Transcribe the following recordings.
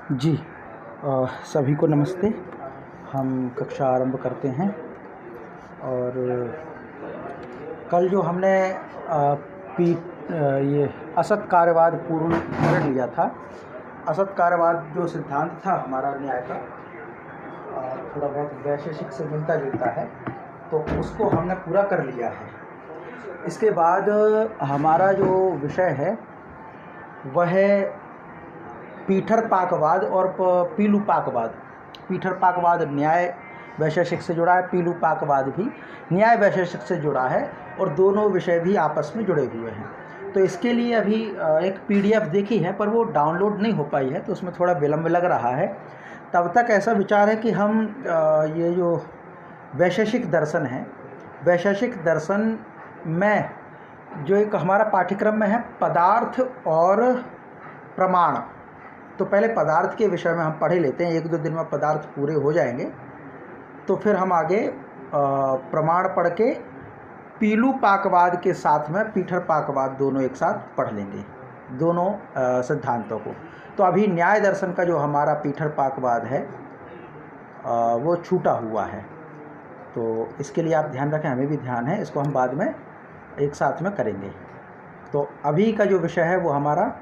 जी सभी को नमस्ते। हम कक्षा आरंभ करते हैं। और कल जो हमने ये असत कार्यवाद पूर्ण कर लिया था। असत कार्यवाद जो सिद्धांत था हमारा न्याय का, थोड़ा बहुत वैशेषिक से मिलता जुलता है, तो उसको हमने पूरा कर लिया है। इसके बाद हमारा जो विषय है वह है पीठरपाकवाद और पीलूपाकवाद। पीठरपाकवाद न्याय वैशेषिक से जुड़ा है, पीलूपाकवाद भी न्याय वैशेषिक से जुड़ा है, और दोनों विषय भी आपस में जुड़े हुए हैं। तो इसके लिए अभी एक PDF देखी है, पर वो डाउनलोड नहीं हो पाई है, तो उसमें थोड़ा विलम्ब लग रहा है। तब तक ऐसा विचार है कि हम ये जो वैशेषिक दर्शन है, वैशेषिक दर्शन में जो एक हमारा पाठ्यक्रम में है पदार्थ और प्रमाण, तो पहले पदार्थ के विषय में हम पढ़े लेते हैं। 1-2 दिन में पदार्थ पूरे हो जाएंगे, तो फिर हम आगे प्रमाण पढ़ के पीलूपाकवाद के साथ में पीठरपाकवाद दोनों एक साथ पढ़ लेंगे, दोनों सिद्धांतों को। तो अभी न्याय दर्शन का जो हमारा पीठरपाकवाद है वो छूटा हुआ है, तो इसके लिए आप ध्यान रखें, हमें भी ध्यान है, इसको हम बाद में एक साथ में करेंगे। तो अभी का जो विषय है वो हमारा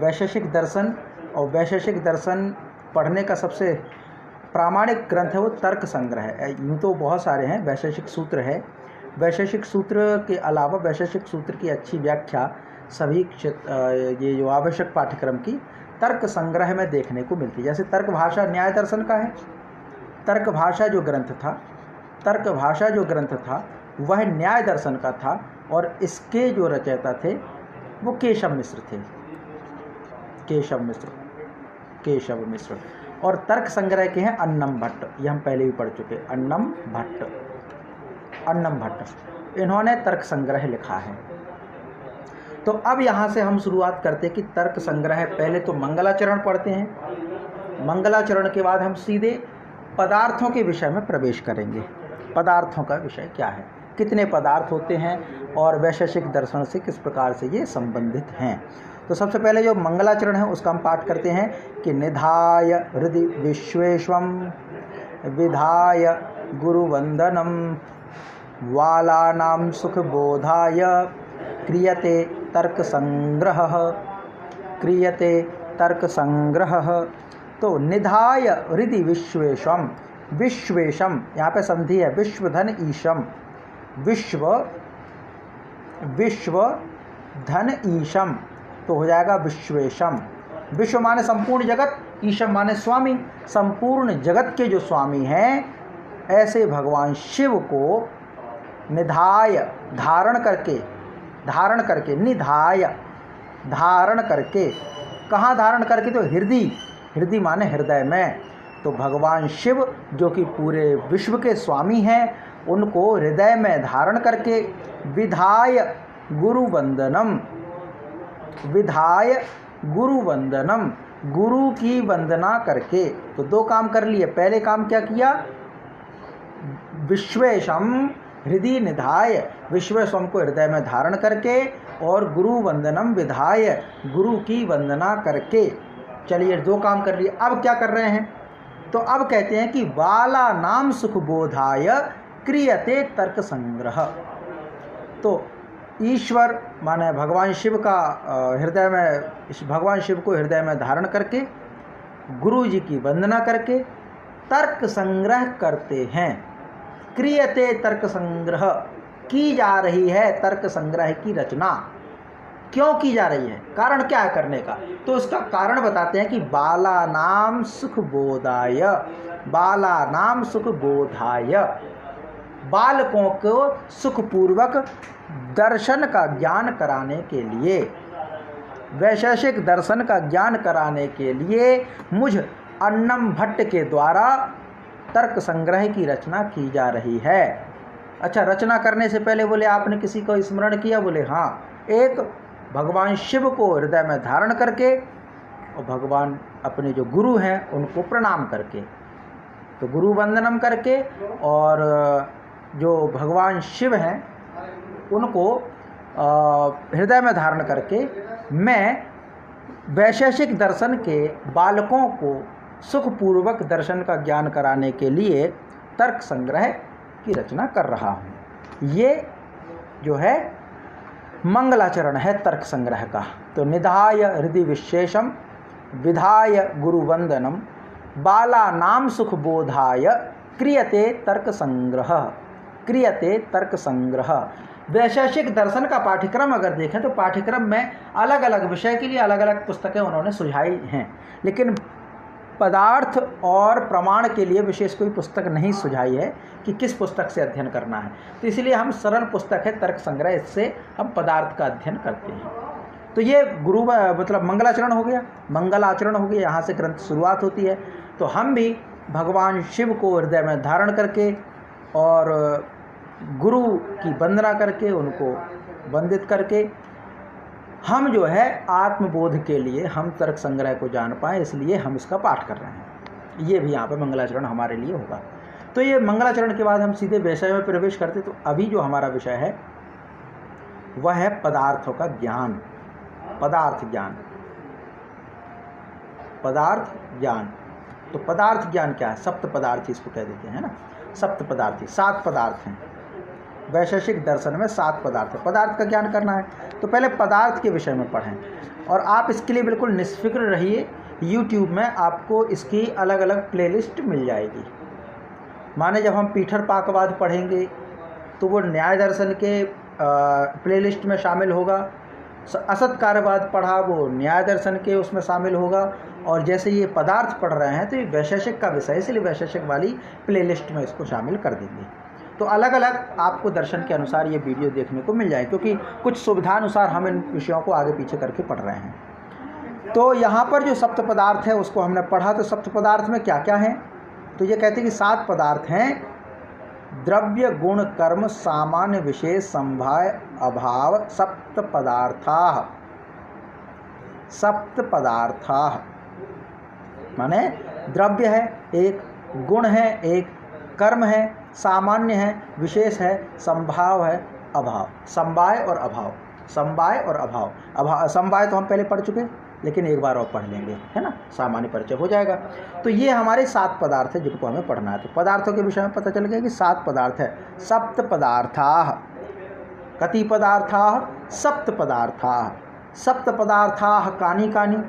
वैशेषिक दर्शन, और वैशेषिक दर्शन पढ़ने का सबसे प्रामाणिक ग्रंथ है वो तर्क संग्रह है। यूँ तो बहुत सारे हैं, वैशेषिक सूत्र है, वैशेषिक सूत्र के अलावा वैशेषिक सूत्र की अच्छी व्याख्या सभी ये जो आवश्यक पाठ्यक्रम की तर्क संग्रह में देखने को मिलती है। जैसे तर्क भाषा न्याय दर्शन का है, तर्क भाषा जो ग्रंथ था वह न्याय दर्शन का था, और इसके जो रचयिता थे वो केशव मिश्र। और तर्क संग्रह के हैं अन्नम भट्ट, ये हम पहले भी पढ़ चुके। अन्नम भट्ट इन्होंने तर्क संग्रह लिखा है। तो अब यहाँ से हम शुरुआत करते कि तर्क संग्रह, पहले तो मंगलाचरण पढ़ते हैं, मंगलाचरण के बाद हम सीधे पदार्थों के विषय में प्रवेश करेंगे। पदार्थों का विषय क्या है, कितने पदार्थ होते हैं, और वैशेषिक दर्शन से किस प्रकार से ये संबंधित हैं। तो सबसे पहले जो मंगलाचरण है उसका हम पाठ करते हैं कि निधाय हृदि विश्वेश्वम विधाय गुरुवंदनम वालानां सुखबोधाय क्रियते तर्क संग्रह। तो निधाय हृदि विश्वेशम यहाँ पे संधि है, विश्वधन ईशम, तो हो जाएगा विश्वेशम। विश्व माने संपूर्ण जगत, ईशम माने स्वामी, संपूर्ण जगत के जो स्वामी हैं, ऐसे भगवान शिव को निधाय धारण करके निधाय धारण करके, कहाँ धारण करके, तो हृदय माने हृदय में। तो भगवान शिव जो कि पूरे विश्व के स्वामी हैं, उनको हृदय में धारण करके विधाय गुरुवंदनम, गुरु की वंदना करके। तो 2 काम कर लिए। पहले काम क्या किया, विश्वेशम हृदय निधाय, विश्वेशम को हृदय में धारण करके, और गुरुवंदनम विधाय, गुरु की वंदना करके। चलिए 2 काम कर लिए। अब क्या कर रहे हैं, तो अब कहते हैं कि बाला नाम सुखबोधाय क्रियते तर्क संग्रह। तो ईश्वर माने भगवान शिव का भगवान शिव को हृदय में धारण करके, गुरु जी की वंदना करके तर्क संग्रह करते हैं। क्रियते तर्क संग्रह, की जा रही है तर्क संग्रह की रचना। क्यों की जा रही है, कारण क्या है करने का, तो उसका कारण बताते हैं कि बाला नाम सुखबोधाय, बालकों को सुखपूर्वक दर्शन का ज्ञान कराने के लिए, वैशेषिक दर्शन का ज्ञान कराने के लिए मुझ अन्नम भट्ट के द्वारा तर्क संग्रह की रचना की जा रही है। अच्छा, रचना करने से पहले बोले आपने किसी को स्मरण किया, बोले हाँ, एक भगवान शिव को हृदय में धारण करके, और भगवान अपने जो गुरु हैं उनको प्रणाम करके, तो गुरु वंदनम करके, और जो भगवान शिव हैं उनको हृदय में धारण करके मैं वैशेषिक दर्शन के बालकों को सुखपूर्वक दर्शन का ज्ञान कराने के लिए तर्क संग्रह की रचना कर रहा हूँ। ये जो है मंगलाचरण है तर्क संग्रह का। तो निधाय हृदय विशेषम विधाय गुरुवंदनम बालानाम सुखबोधाय क्रियते तर्क संग्रह, क्रियते तर्क संग्रह। वैशेषिक दर्शन का पाठ्यक्रम अगर देखें तो पाठ्यक्रम में अलग अलग विषय के लिए अलग अलग पुस्तकें उन्होंने सुझाई हैं, लेकिन पदार्थ और प्रमाण के लिए विशेष कोई पुस्तक नहीं सुझाई है कि किस पुस्तक से अध्ययन करना है। तो इसलिए हम सरल पुस्तक है तर्क संग्रह, इससे हम पदार्थ का अध्ययन करते हैं। तो ये गुरु मतलब मंगलाचरण हो गया, मंगलाचरण हो गया, यहाँ से ग्रंथ शुरुआत होती है। तो हम भी भगवान शिव को हृदय में धारण करके और गुरु की वंदना करके, उनको वंदित करके, हम जो है आत्मबोध के लिए हम तर्क संग्रह को जान पाएँ, इसलिए हम इसका पाठ कर रहे हैं। ये भी यहाँ पे मंगलाचरण हमारे लिए होगा। तो ये मंगलाचरण के बाद हम सीधे विषय में प्रवेश करते। तो अभी जो हमारा विषय है वह है पदार्थों का ज्ञान, पदार्थ ज्ञान, पदार्थ ज्ञान। तो पदार्थ ज्ञान क्या है? सप्त पदार्थ इसको कह देते हैं ना, सप्त पदार्थी, 7 पदार्थ हैं। वैशेषिक दर्शन में 7 पदार्थ है। पदार्थ का ज्ञान करना है तो पहले पदार्थ के विषय में पढ़ें, और आप इसके लिए बिल्कुल निष्फिक्र रहिए। YouTube में आपको इसकी अलग अलग प्लेलिस्ट मिल जाएगी। माने जब हम पीठर पाकवाद पढ़ेंगे तो वो न्याय दर्शन के प्लेलिस्ट में शामिल होगा, असत कार्यवाद पढ़ा वो न्याय दर्शन के उसमें शामिल होगा, और जैसे ये पदार्थ पढ़ रहे हैं तो ये वैशेषिक का विषय, इसलिए वैशेषिक वाली प्लेलिस्ट में इसको शामिल कर देंगे। तो अलग अलग आपको दर्शन के अनुसार ये वीडियो देखने को मिल जाए, क्योंकि कुछ सुविधानुसार हम इन विषयों को आगे पीछे करके पढ़ रहे हैं। तो यहाँ पर जो सप्त पदार्थ है उसको हमने पढ़ा। तो सप्त पदार्थ में क्या क्या है? तो ये कहते हैं कि 7 पदार्थ हैं। द्रव्य गुण कर्म सामान्य विशेष संभाय अभाव सप्त पदार्था, सप्त पदार्था। माने द्रव्य है एक, गुण है एक, कर्म है, सामान्य है, विशेष है, संभाव है, अभाव। समवाय और अभाव, समवाय और अभाव। अभाव समवाय तो हम पहले पढ़ चुके, लेकिन एक बार और पढ़ लेंगे, है ना, सामान्य परिचय हो जाएगा। तो ये हमारे 7 पदार्थ है जिनको हमें पढ़ना है। तो पदार्थों के विषय में पता चल गया कि 7 पदार्थ है। सप्त पदार्थाः, कति पदार्थाः? सप्त पदार्थाः। सप्त पदार्थाः कानि कानि?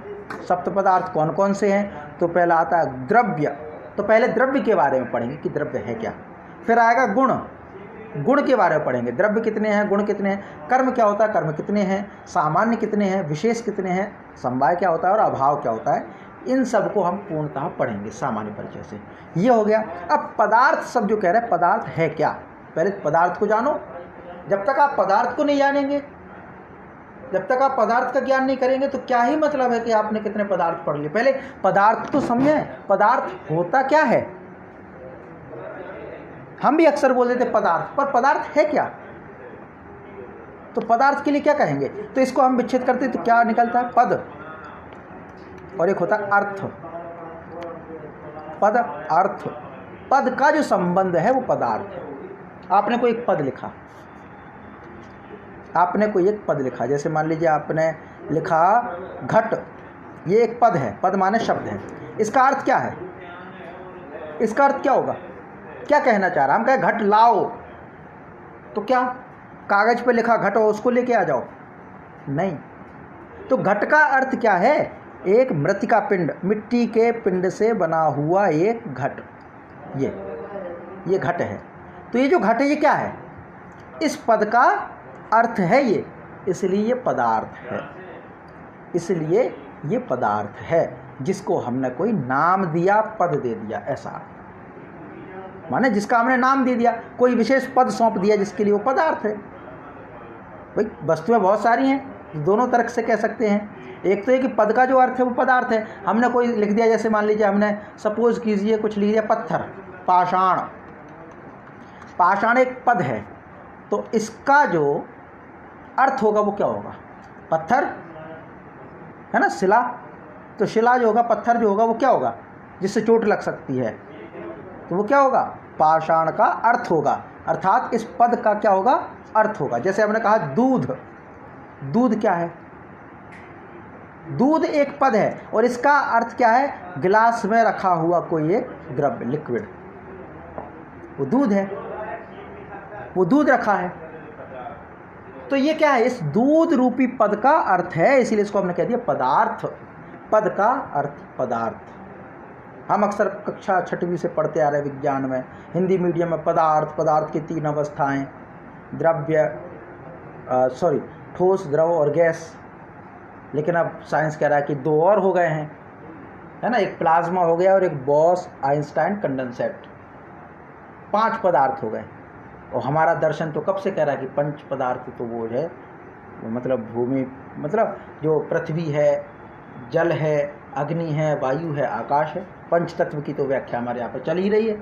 सप्त पदार्थ कौन कौन से हैं? तो पहला आता है द्रव्य। तो पहले द्रव्य के बारे में पढ़ेंगे कि द्रव्य है क्या। फिर आएगा गुण, गुण के बारे में पढ़ेंगे, द्रव्य कितने हैं, गुण कितने हैं, कर्म क्या होता है, कर्म कितने हैं, सामान्य कितने हैं, विशेष कितने हैं, समवाय क्या होता है और अभाव क्या होता है। इन सब को हम पूर्णतः पढ़ेंगे सामान्य परिचय से। ये हो गया। अब पदार्थ सब जो कह रहे हैं, पदार्थ है क्या, पहले पदार्थ को जानो। जब तक आप पदार्थ को नहीं जानेंगे, जब तक आप पदार्थ का ज्ञान नहीं करेंगे तो क्या ही मतलब है कि आपने कितने पदार्थ पढ़ लिए। पहले पदार्थ तो समझें, पदार्थ होता क्या है। हम भी अक्सर बोल देते पदार्थ, पर पदार्थ है क्या। तो पदार्थ के लिए क्या कहेंगे, तो इसको हम विच्छेद करते तो क्या निकलता है, पद, और एक होता है अर्थ। पद अर्थ, पद का जो संबंध है वो पदार्थ है। आपने कोई एक पद लिखा, आपने कोई एक पद लिखा, जैसे मान लीजिए आपने लिखा घट, ये एक पद है, पद माने शब्द है। इसका अर्थ क्या है, इसका अर्थ क्या होगा, क्या कहना चाह रहा है। हम कहें घट लाओ, तो क्या कागज पे लिखा घट हो उसको लेके आ जाओ, नहीं। तो घट का अर्थ क्या है, एक मृतिका पिंड, मिट्टी के पिंड से बना हुआ एक घट, ये घट है। तो ये जो घट है ये क्या है, इस पद का अर्थ है ये, इसलिए ये पदार्थ है, इसलिए ये पदार्थ है, जिसको हमने कोई नाम दिया, पद दे दिया, ऐसा माने जिसका हमने नाम दे दिया, कोई विशेष पद सौंप दिया जिसके लिए वो पदार्थ है। भाई वस्तुएं बहुत सारी हैं, दोनों तर्क से कह सकते हैं। एक तो ये कि पद का जो अर्थ है वो पदार्थ है, हमने कोई लिख दिया, जैसे मान लीजिए हमने सपोज कीजिए कुछ लिख दिया पत्थर, पाषाण, पाषाण एक पद है, तो इसका जो अर्थ होगा वो क्या होगा, पत्थर है ना, शिला। तो शिला जो होगा, पत्थर जो होगा वो क्या होगा, जिससे चोट लग सकती है, तो वो क्या होगा, पाषाण का अर्थ होगा, अर्थात इस पद का क्या होगा, अर्थ होगा। जैसे हमने कहा दूध, दूध क्या है, दूध एक पद है और इसका अर्थ क्या है, गिलास में रखा हुआ कोई एक द्रव्य, लिक्विड, वो दूध है, वो दूध रखा है। तो ये क्या है, इस दूध रूपी पद का अर्थ है, इसीलिए इसको हमने कह दिया पदार्थ। पद का अर्थ पदार्थ। हम अक्सर कक्षा 6वीं से पढ़ते आ रहे विज्ञान में, हिंदी मीडियम में, पदार्थ, पदार्थ की 3 अवस्थाएं, द्रव्य, ठोस, द्रव और गैस। लेकिन अब साइंस कह रहा है कि 2 और हो गए हैं, है ना, एक प्लाज्मा हो गया और एक बॉस आइंस्टाइन कंडेंसेट, 5 पदार्थ हो गए। और हमारा दर्शन तो कब से कह रहा है कि 5 पदार्थ तो वो है, मतलब भूमि, मतलब जो पृथ्वी है, जल है, अग्नि है, वायु है, आकाश है, 5 तत्व की तो व्याख्या हमारे यहाँ पर चल ही रही है।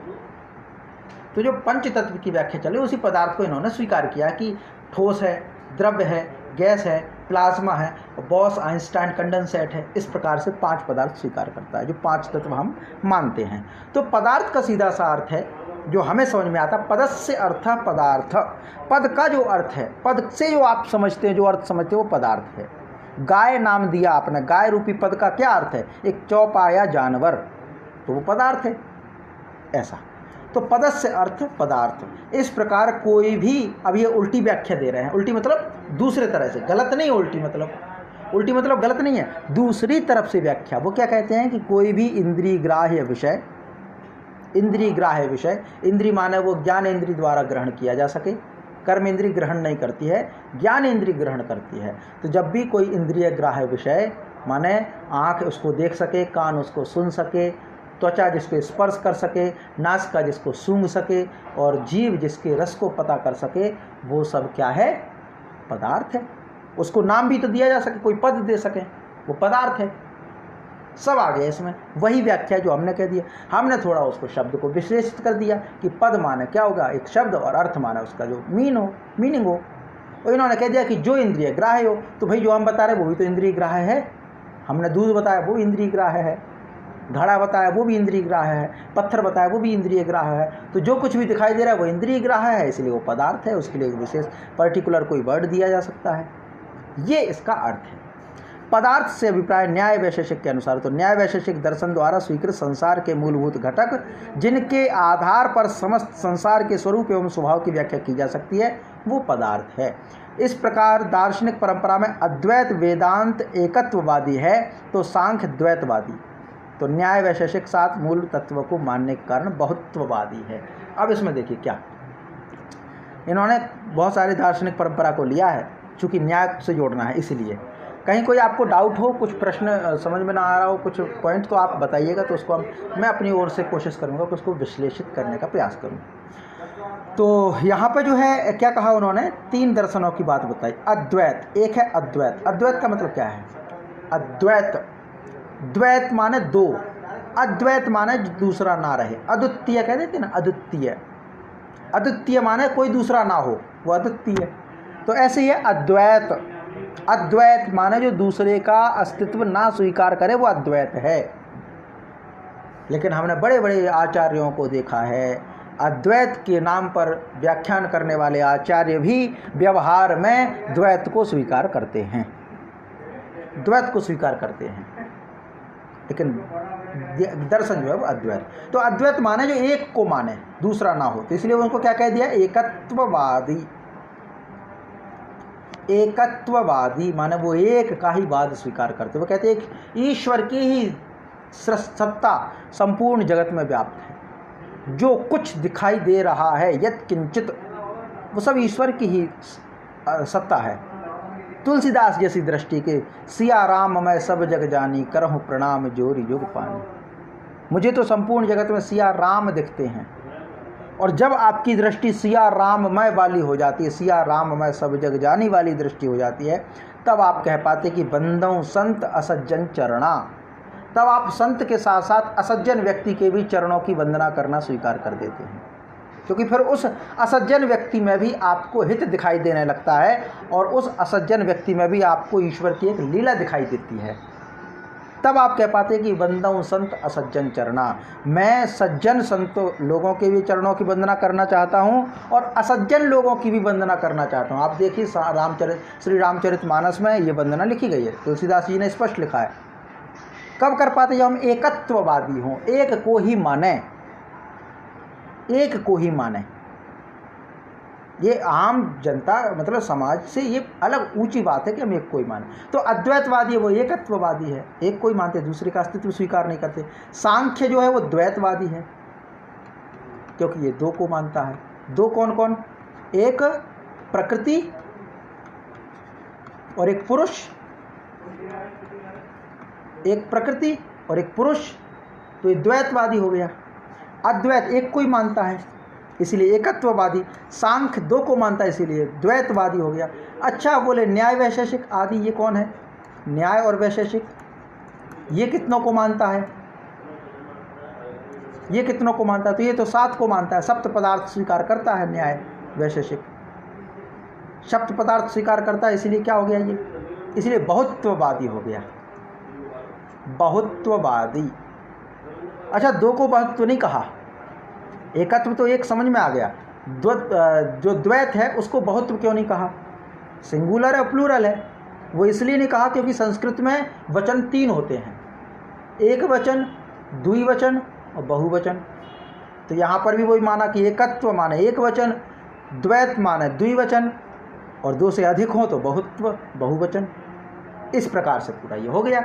तो जो 5 तत्व की व्याख्या चले, उसी पदार्थ को इन्होंने स्वीकार किया कि ठोस है, द्रव्य है, गैस है, प्लाज्मा है, बॉस आइंस्टाइन कंडेंसेट है। इस प्रकार से 5 पदार्थ स्वीकार करता है, जो 5 तत्व हम मानते हैं। तो पदार्थ का सीधा सा अर्थ है जो हमें समझ में आता, पदस्य अर्थ पदार्थ। पद का जो अर्थ है, पद से जो आप समझते हैं, जो अर्थ समझते हैं, वो पदार्थ है। गाय नाम दिया आपने, गाय रूपी पद का क्या अर्थ है, एक चौपाया जानवर, तो वो पदार्थ है, ऐसा। तो पदस्य अर्थ पदार्थ। इस प्रकार कोई भी, अब ये उल्टी व्याख्या दे रहे हैं, उल्टी मतलब दूसरे तरह से, गलत नहीं है, उल्टी मतलब गलत नहीं है, दूसरी तरफ से व्याख्या। वो क्या कहते हैं कि कोई भी इंद्रिय ग्राह्य विषय, इंद्रिय ग्राह्य विषय, इंद्रिय माने वो ज्ञान इंद्रिय द्वारा ग्रहण किया जा सके, कर्म इंद्रिय ग्रहण नहीं करती है, ज्ञान इंद्रिय ग्रहण करती है। तो जब भी कोई इंद्रिय ग्राह्य विषय, माने आँख उसको देख सके, कान उसको सुन सके, त्वचा जिसको स्पर्श कर सके, नासिका जिसको सूंघ सके, और जीभ जिसके रस को पता कर सके, वो सब क्या है, पदार्थ है। उसको नाम भी तो दिया जा सके, कोई पद दे सके, वो पदार्थ है। सब आ गया इसमें, वही व्याख्या जो हमने कह दिया। हमने थोड़ा उसको शब्द को विश्लेषित कर दिया कि पद माने क्या होगा, एक शब्द, और अर्थ माने उसका जो मीनिंग हो। और इन्होंने कह दिया कि जो इंद्रिय ग्राह्य हो, तो भाई जो हम बता रहे वो भी तो इंद्रिय ग्राह्य है। हमने दूध बताया वो इंद्रिय ग्राह्य है, घड़ा बताया वो भी इंद्रिय ग्राह्य है, पत्थर बताया वो भी इंद्रिय ग्राह्य है। तो जो कुछ भी दिखाई दे रहा है वो इंद्रिय ग्राह्य है, इसलिए वो पदार्थ है। उसके लिए एक विशेष पर्टिकुलर कोई वर्ड दिया जा सकता है, ये इसका अर्थ है। पदार्थ से अभिप्राय न्याय वैशेषिक के अनुसार, तो न्याय वैशेषिक दर्शन द्वारा स्वीकृत संसार के मूलभूत घटक, जिनके आधार पर समस्त संसार के स्वरूप एवं स्वभाव की व्याख्या की जा सकती है, वो पदार्थ है। इस प्रकार दार्शनिक परंपरा में अद्वैत वेदांत एकत्ववादी है, तो सांख्य द्वैतवादी, तो न्याय वैशेषिक 7 मूल तत्व को मानने के कारण बहुत्ववादी है। अब इसमें देखिए क्या, इन्होंने बहुत सारे दार्शनिक परंपरा को लिया है, चूँकि न्याय से जोड़ना है, इसलिए कहीं कोई आपको डाउट हो, कुछ प्रश्न समझ में ना आ रहा हो, कुछ पॉइंट, तो आप बताइएगा, तो उसको मैं अपनी ओर से कोशिश करूँगा कि उसको विश्लेषित करने का प्रयास करूँ। तो यहाँ पे जो है क्या कहा उन्होंने, 3 दर्शनों की बात बताई। अद्वैत, एक है अद्वैत। अद्वैत का मतलब क्या है, अद्वैत, द्वैत माने 2, अद्वैत माने दूसरा ना रहे। अद्वितीय कह देते ना, अद्वितीय, अद्वितीय माने कोई दूसरा ना हो, वो अद्वितीय। तो ऐसे ही है अद्वैत। अद्वैत माने जो दूसरे का अस्तित्व ना स्वीकार करे, वो अद्वैत है। लेकिन हमने बड़े बड़े आचार्यों को देखा है, अद्वैत के नाम पर व्याख्यान करने वाले आचार्य भी व्यवहार में द्वैत को स्वीकार करते हैं, द्वैत को स्वीकार करते हैं, लेकिन दर्शन जो है वो अद्वैत। तो अद्वैत माने जो एक को माने, दूसरा ना हो, तो इसलिए उनको क्या कह दिया, एकत्ववादी। एकत्ववादी माने वो एक का ही वाद स्वीकार करते। वो कहते हैं ईश्वर की ही सत्ता संपूर्ण जगत में व्याप्त है, जो कुछ दिखाई दे रहा है यत् किंचित, वो सब ईश्वर की ही सत्ता है। तुलसीदास जैसी दृष्टि के सिया राम मैं सब जग जानी, करहूँ प्रणाम जोरी जुग पानी। मुझे तो संपूर्ण जगत में सिया राम दिखते हैं, और जब आपकी दृष्टि सिया राममय वाली हो जाती है, सिया राममय सब जग जानी वाली दृष्टि हो जाती है, तब आप कह पाते कि बंदों संत असज्जन चरणा। तब आप संत के साथ साथ असज्जन व्यक्ति के भी चरणों की वंदना करना स्वीकार कर देते हैं, क्योंकि फिर उस असज्जन व्यक्ति में भी आपको हित दिखाई देने लगता है, और उस असज्जन व्यक्ति में भी आपको ईश्वर की एक लीला दिखाई देती है। तब आप कह पाते कि वंदऊ संत असज्जन चरणा, मैं सज्जन संत लोगों के भी चरणों की वंदना करना चाहता हूँ और असज्जन लोगों की भी वंदना करना चाहता हूँ। आप देखिए श्री रामचरितमानस में ये वंदना लिखी गई है, तुलसीदास जी ने स्पष्ट लिखा है। कब कर पाते? जब हम एकत्ववादी हों, एक को ही माने, एक को ही माने। ये आम जनता मतलब समाज से ये अलग ऊंची बात है कि हम एक को ही माने। तो अद्वैतवादी है वो एकत्ववादी है, एक को ही मानते, दूसरे का अस्तित्व स्वीकार नहीं करते। सांख्य जो है वो द्वैतवादी है क्योंकि ये दो को मानता है। दो कौन कौन? एक प्रकृति और एक पुरुष, एक प्रकृति और एक पुरुष, तो ये द्वैतवादी हो गया। अद्वैत एक को ही मानता है इसलिए एकत्ववादी, सांख्य दो को मानता है इसीलिए द्वैतवादी हो गया। अच्छा बोले न्याय वैशेषिक आदि, ये कौन है? न्याय और वैशेषिक ये कितनों को मानता है? ये कितनों को मानता है? तो ये तो 7 को मानता है। सप्त पदार्थ स्वीकार करता है न्याय वैशेषिक, सप्त पदार्थ स्वीकार करता है, इसलिए क्या हो गया ये? इसलिए बहुत्ववादी हो गया, बहुत्ववादी। अच्छा, दो को बहुत्व नहीं कहा, एकत्व तो एक समझ में आ गया। जो द्वैत है उसको बहुत्व क्यों नहीं कहा? सिंगुलर है, प्लूरल है। वो इसलिए नहीं कहा क्योंकि संस्कृत में वचन 3 होते हैं, एक वचन, द्विवचन और बहुवचन। तो यहाँ पर भी वही माना कि एकत्व माने एक वचन, द्वैत माने द्विवचन और 2 से अधिक हो तो बहुत्व बहुवचन। इस प्रकार से पूरा ये हो गया।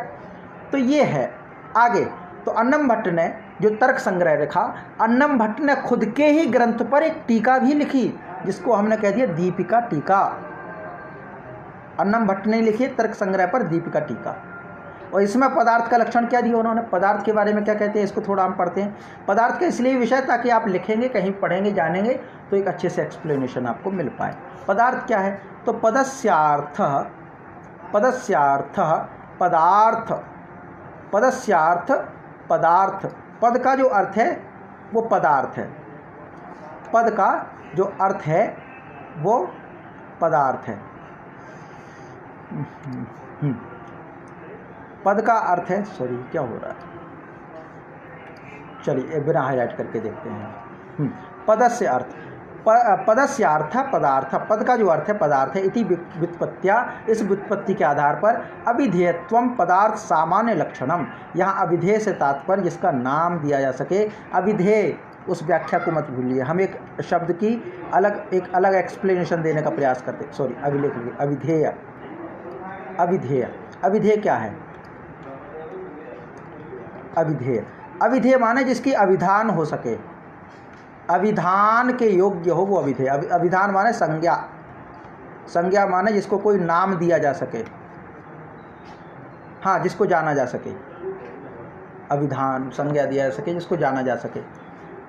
तो ये है। आगे तो अन्नम भट्ट ने जो तर्क संग्रह लिखा, अन्नम भट्ट ने खुद के ही ग्रंथ पर एक टीका भी लिखी जिसको हमने कह दिया दीपिका टीका। अन्नम भट्ट ने लिखी तर्क संग्रह पर दीपिका टीका। और इसमें पदार्थ का लक्षण क्या दिया उन्होंने? पदार्थ के बारे में क्या कहते हैं इसको थोड़ा हम पढ़ते हैं। पदार्थ का इसलिए विषय ताकि आप लिखेंगे, कहीं पढ़ेंगे, जानेंगे तो एक अच्छे से एक्सप्लेनेशन आपको मिल पाए। पदार्थ क्या है? तो पदस्यार्थ, पदार्थ, पदस्यार्थ पदार्थ, पद का जो अर्थ है वो पदार्थ है, पद का जो अर्थ है वो पदार्थ है। पद का अर्थ है, सॉरी क्या हो रहा है, चलिए बिना हाईलाइट करके देखते हैं। पदस्य अर्थ, पदस्य अर्थ पदार्थ, पद का जो अर्थ है पदार्थ है। इति व्युत्पत्त्या, इस व्युत्पत्ति के आधार पर अविधेयत्वम पदार्थ सामान्य लक्षणम, यहाँ अविधेय से तात्पर्य जिसका नाम दिया जा सके। अविधेय उस व्याख्या को मत भूलिए, हम एक शब्द की एक अलग एक्सप्लेनेशन देने का प्रयास करते, सॉरी अभिलेख लिखिए, अविधेय। अविधेय, अविधेय क्या है? अविधेय, अविधेय माने जिसकी अविधान हो सके, अविधान के योग्य हो वो अविधेय। अविधान माने संज्ञा, संज्ञा माने जिसको कोई नाम दिया जा सके, हाँ जिसको जाना जा सके। अविधान संज्ञा दिया जा सके, जिसको जाना जा सके,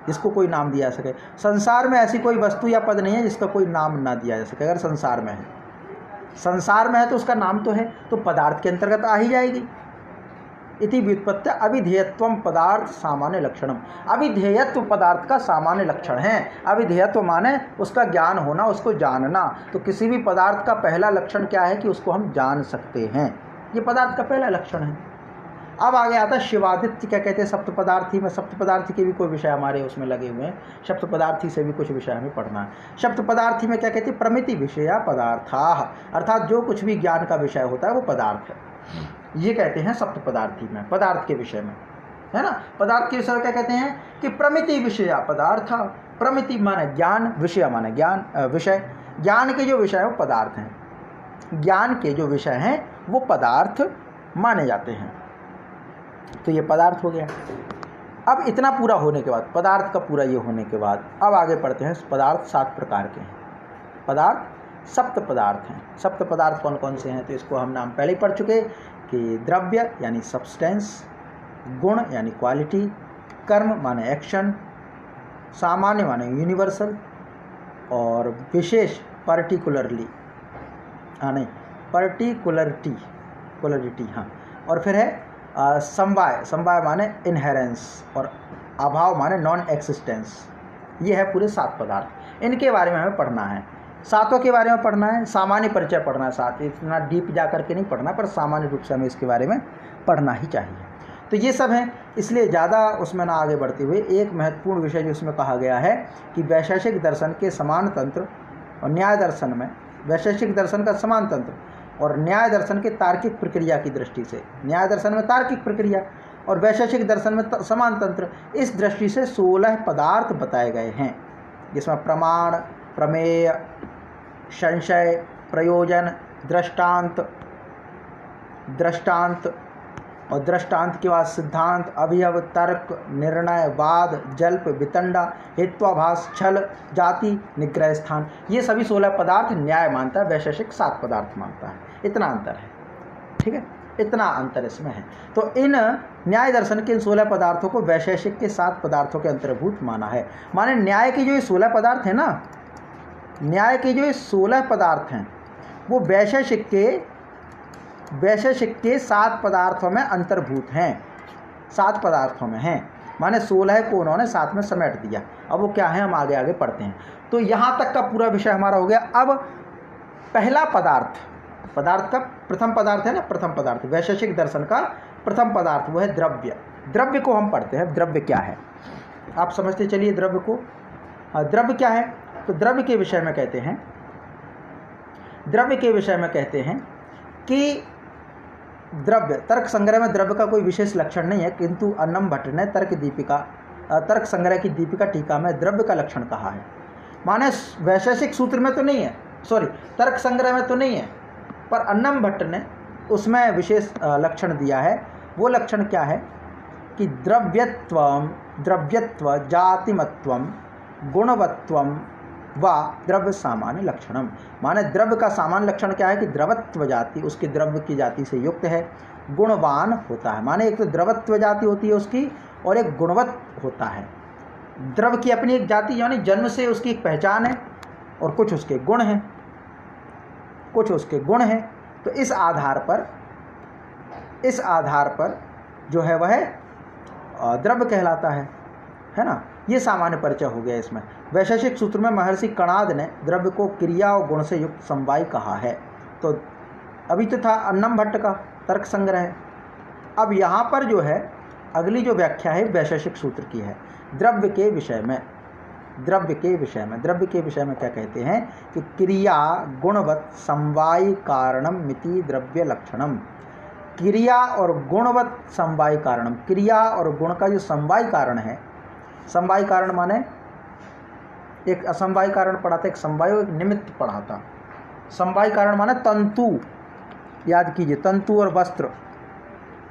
जिसको कोई नाम दिया जा सके। संसार में ऐसी कोई वस्तु या पद नहीं है जिसका कोई नाम ना दिया जा सके। अगर संसार में है, संसार में है तो उसका नाम तो है, तो पदार्थ के अंतर्गत आ ही जाएगी। इति व्युत्पत्ति अविधेयत्वम पदार्थ सामान्य लक्षणम, अविधेयत्व पदार्थ का सामान्य लक्षण है। अविधेयत्व माने उसका ज्ञान होना, उसको जानना। तो किसी भी पदार्थ का पहला लक्षण क्या है कि उसको हम जान सकते हैं, ये पदार्थ का पहला लक्षण है। अब आगे आता है शिवादित्य क्या कहते हैं सप्त पदार्थी में। सप्त पदार्थी के भी कोई विषय हमारे उसमें लगे हुए हैं, सप्त पदार्थी से भी कुछ विषय हमें पढ़ना है। सप्त पदार्थी में क्या कहते हैं? प्रमिति विषया पदार्थाः, अर्थात जो कुछ भी ज्ञान का विषय होता है वो पदार्थ है, ये कहते हैं सप्त पदार्थी में, पदार्थ के विषय में, है ना। पदार्थ के विषय में क्या कहते हैं कि प्रमिति विषया पदार्थ। प्रमिति माने ज्ञान, विषय माने ज्ञान, विषय, ज्ञान के जो विषय है वो पदार्थ हैं, ज्ञान के जो विषय हैं वो पदार्थ माने जाते हैं। तो ये पदार्थ हो गया। अब इतना पूरा होने के बाद, पदार्थ का पूरा ये होने के बाद अब आगे पढ़ते हैं। पदार्थ 7 प्रकार के हैं, पदार्थ सप्त पदार्थ हैं। सप्त पदार्थ कौन कौन से हैं? तो इसको हम नाम पहले ही पढ़ चुके कि द्रव्य यानी सब्सटेंस, गुण यानी क्वालिटी, कर्म माने एक्शन, सामान्य माने यूनिवर्सल और विशेष पर्टिकुलरली, हाँ नहीं पर्टिकुलरिटी, हाँ। और फिर है समवाय, समवाय माने इनहेरेंस और अभाव माने नॉन एक्सिस्टेंस। ये है पूरे 7 पदार्थ, इनके बारे में हमें पढ़ना है। सातों के बारे में पढ़ना है, सामान्य परिचय पढ़ना है, साथ इतना डीप जा करके नहीं पढ़ना, पर सामान्य रूप से हमें इसके बारे में पढ़ना ही चाहिए। तो ये सब हैं, इसलिए ज़्यादा उसमें ना आगे बढ़ते हुए एक महत्वपूर्ण विषय जो इसमें कहा गया है कि वैशेषिक दर्शन के समान तंत्र और न्याय दर्शन में, वैशेषिक दर्शन का समान तंत्र और न्याय दर्शन के तार्किक प्रक्रिया की दृष्टि से, न्याय दर्शन में तार्किक प्रक्रिया और वैशेषिक दर्शन में समान तंत्र, इस दृष्टि से 16 पदार्थ बताए गए हैं, जिसमें प्रमाण, प्रमेय, संशय, प्रयोजन, दृष्टांत और दृष्टांत के बाद सिद्धांत, अवयव, तर्क, निर्णय, वाद, जल्प, वितंडा, हेत्वाभास, छल, जाति, निग्रह स्थान, ये सभी 16 पदार्थ न्याय मानता है, वैशेषिक 7 पदार्थ मानता है। इतना अंतर है, ठीक है, इतना अंतर इसमें है। तो इन न्याय दर्शन के इन 16 पदार्थों को वैशेषिक के 7 पदार्थों के अंतर्भूत माना है। माने न्याय के जो ये 16 पदार्थ हैं ना, न्याय के जो ये 16 पदार्थ हैं वो वैशेषिक के 7 पदार्थों में अंतर्भूत हैं, 7 पदार्थों में हैं। माने 16 को उन्होंने 7 में समेट दिया। अब वो क्या है हम आगे आगे पढ़ते हैं। तो यहाँ तक का पूरा विषय हमारा हो गया। अब पहला पदार्थ का प्रथम पदार्थ है ना, प्रथम पदार्थ वैशेषिक दर्शन का प्रथम पदार्थ वो है द्रव्य। द्रव्य को हम पढ़ते हैं, द्रव्य क्या है आप समझते चलिए द्रव्य को। द्रव्य क्या है? तो द्रव्य के विषय में कहते हैं कि द्रव्य, तर्क संग्रह में द्रव्य का कोई विशेष लक्षण नहीं है, किंतु अन्नम भट्ट ने तर्क संग्रह की दीपिका टीका में द्रव्य का लक्षण कहा है। माने वैशेषिक सूत्र में तो नहीं है, तर्क संग्रह में तो नहीं है, पर अन्नम भट्ट ने उसमें विशेष लक्षण दिया है। वो लक्षण क्या है कि द्रव्यत्व जातिमत्वम गुणवत्वम व द्रव्य सामान्य लक्षणम। माने द्रव्य का सामान्य लक्षण क्या है कि द्रवत्व जाति उसकी द्रव्य की जाति से युक्त है, गुणवान होता है। माने एक तो द्रवत्व जाति होती है उसकी और एक गुणवत होता है। द्रव्य की अपनी एक जाति यानी जन्म से उसकी एक पहचान है और कुछ उसके गुण हैं, तो इस आधार पर जो है वह द्रव्य कहलाता है ना। ये सामान्य परिचय हो गया इसमें। वैशेषिक सूत्र में महर्षि कणाद ने द्रव्य को क्रिया और गुण से युक्त समवाय कहा है। तो अभी तो था अन्नम भट्ट का तर्क संग्रह। अब यहाँ पर जो है अगली जो व्याख्या है वैशेषिक सूत्र की है द्रव्य के विषय में क्या कहते हैं कि क्रिया गुणवत् समवाय कारणम मिति द्रव्य लक्षणम। क्रिया और गुणवत् समवाय कारणम, क्रिया और गुण का जो समवाय कारण है, समवाय कारण माने एक असमवाय कारण पढ़ा था, एक समवाय एक निमित्त पढ़ा था। समवाय कारण माने तंतु, याद कीजिए तंतु और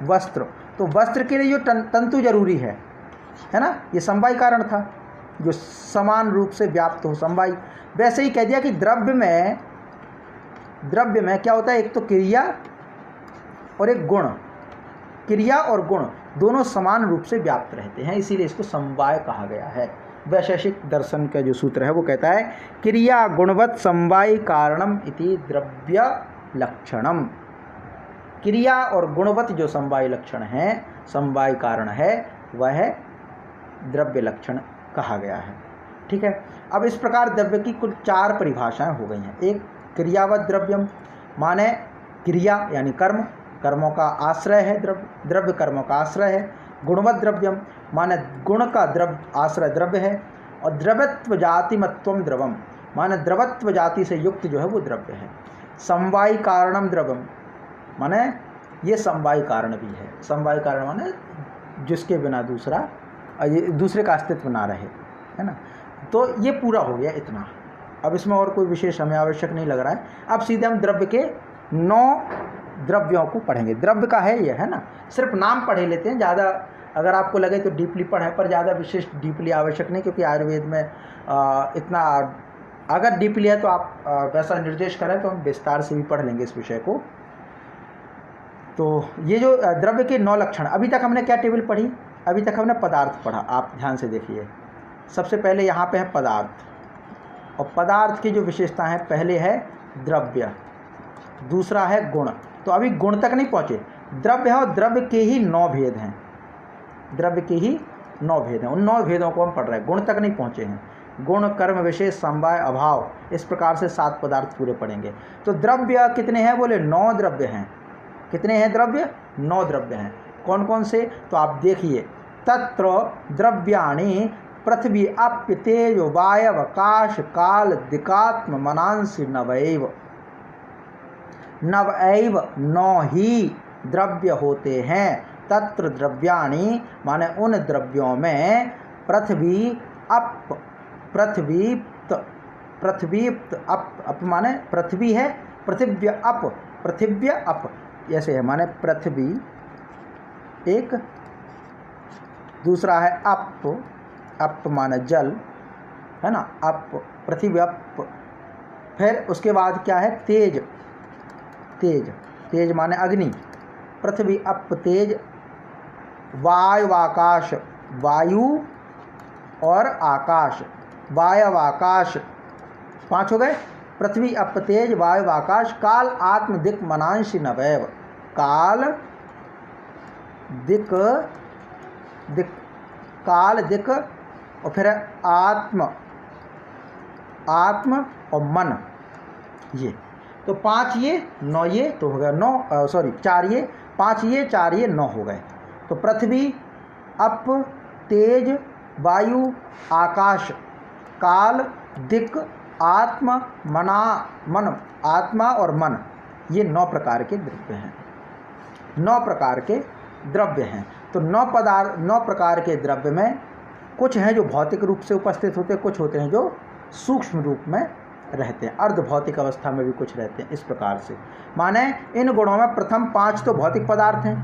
वस्त्र। तो वस्त्र के लिए जो तंतु जरूरी है ना, ये समवाय कारण था जो समान रूप से व्याप्त हो, समवाय। वैसे ही कह दिया कि द्रव्य में क्या होता है, एक तो क्रिया और एक गुण, क्रिया और गुण दोनों समान रूप से व्याप्त रहते हैं, इसीलिए इसको समवाय कहा गया है। वैशेषिक दर्शन का जो सूत्र है वो कहता है क्रिया गुणवत् समवाय कारणम इति द्रव्य लक्षणम। क्रिया और गुणवत् जो समवाय लक्षण है, समवाय कारण है, वह द्रव्य लक्षण कहा गया है। ठीक है। अब इस प्रकार द्रव्य की कुल 4 परिभाषाएं हो गई हैं। एक क्रियावत द्रव्यम, माने क्रिया यानी कर्म, कर्मों का आश्रय है द्रव्य कर्मों का आश्रय है। गुणवत द्रव्यम, माने गुण का आश्रय द्रव्य है। और द्रवत्व जातिमत्वम द्रवम, माने द्रवत्व जाति से युक्त जो है वो द्रव्य है। समवाय कारणम द्रवम, माने ये समवाय कारण भी है। समवाय कारण माने जिसके बिना दूसरे का अस्तित्व ना रहे, है ना। तो ये पूरा हो गया इतना। अब इसमें और कोई विशेष हमें आवश्यक नहीं लग रहा है। अब सीधे हम द्रव्य के 9 द्रव्यों को पढ़ेंगे। द्रव्य का है ये, है ना, सिर्फ नाम पढ़े लेते हैं, ज़्यादा अगर आपको लगे तो डीपली पढ़ें, पर ज़्यादा विशेष डीपली आवश्यक नहीं, क्योंकि आयुर्वेद में इतना अगर डीपली है तो आप वैसा निर्देश करें तो हम विस्तार से भी पढ़ लेंगे इस विषय को। तो ये जो द्रव्य के 9 लक्षण, अभी तक हमने क्या टेबल पढ़ी, अभी तक हमने पदार्थ पढ़ा। आप ध्यान से देखिए, सबसे पहले यहाँ पे है पदार्थ, और पदार्थ की जो विशेषता है, पहले है द्रव्य, दूसरा है गुण। तो अभी गुण तक नहीं पहुँचे, द्रव्य है और द्रव्य के ही 9 भेद हैं, उन 9 भेदों को हम पढ़ रहे हैं, गुण तक नहीं पहुँचे हैं। गुण कर्म विशेष समवाय अभाव, इस प्रकार से 7 पदार्थ पूरे पड़ेंगे। तो द्रव्य कितने हैं? बोले 9 द्रव्य हैं। कितने हैं द्रव्य? 9 द्रव्य हैं। कौन कौन से? तो आप देखिए, तत्र द्रव्याणि पृथ्वी अप्य तेज वायव आकाश काल दिकात्म मनांसि नवैव। नवैव 9 ही द्रव्य होते हैं। तत्र द्रव्याणि माने उन द्रव्यों में पृथ्वी अप, पृथ्वीप्त अप माने पृथ्वी है, पृथिव्य अप ऐसे है, माने पृथ्वी एक, दूसरा है अप माने जल है ना, अप पृथ्वी अप। फिर उसके बाद क्या है? तेज माने अग्नि, पृथ्वी अप तेज, वायु आकाश, वायु और आकाश, वायव आकाश 5 हो गए। पृथ्वी अप तेज वायु आकाश काल आत्म दिक् मनांसि नवैव। काल दिक् और फिर आत्म और मन, ये तो 5 ये 9 ये तो हो गया 9 4 ये 5 ये 4 ये 9 हो गए। तो पृथ्वी अप तेज वायु आकाश काल दिक् आत्मा मन, आत्मा और मन, ये 9 प्रकार के द्रव्य हैं। 9 प्रकार के द्रव्य हैं। तो 9 प्रकार के द्रव्य में कुछ हैं जो भौतिक रूप से उपस्थित होते हैं, कुछ होते हैं जो सूक्ष्म रूप में रहते हैं, अर्ध भौतिक अवस्था में भी कुछ रहते हैं। इस प्रकार से माने इन गुणों में प्रथम 5 तो भौतिक पदार्थ हैं।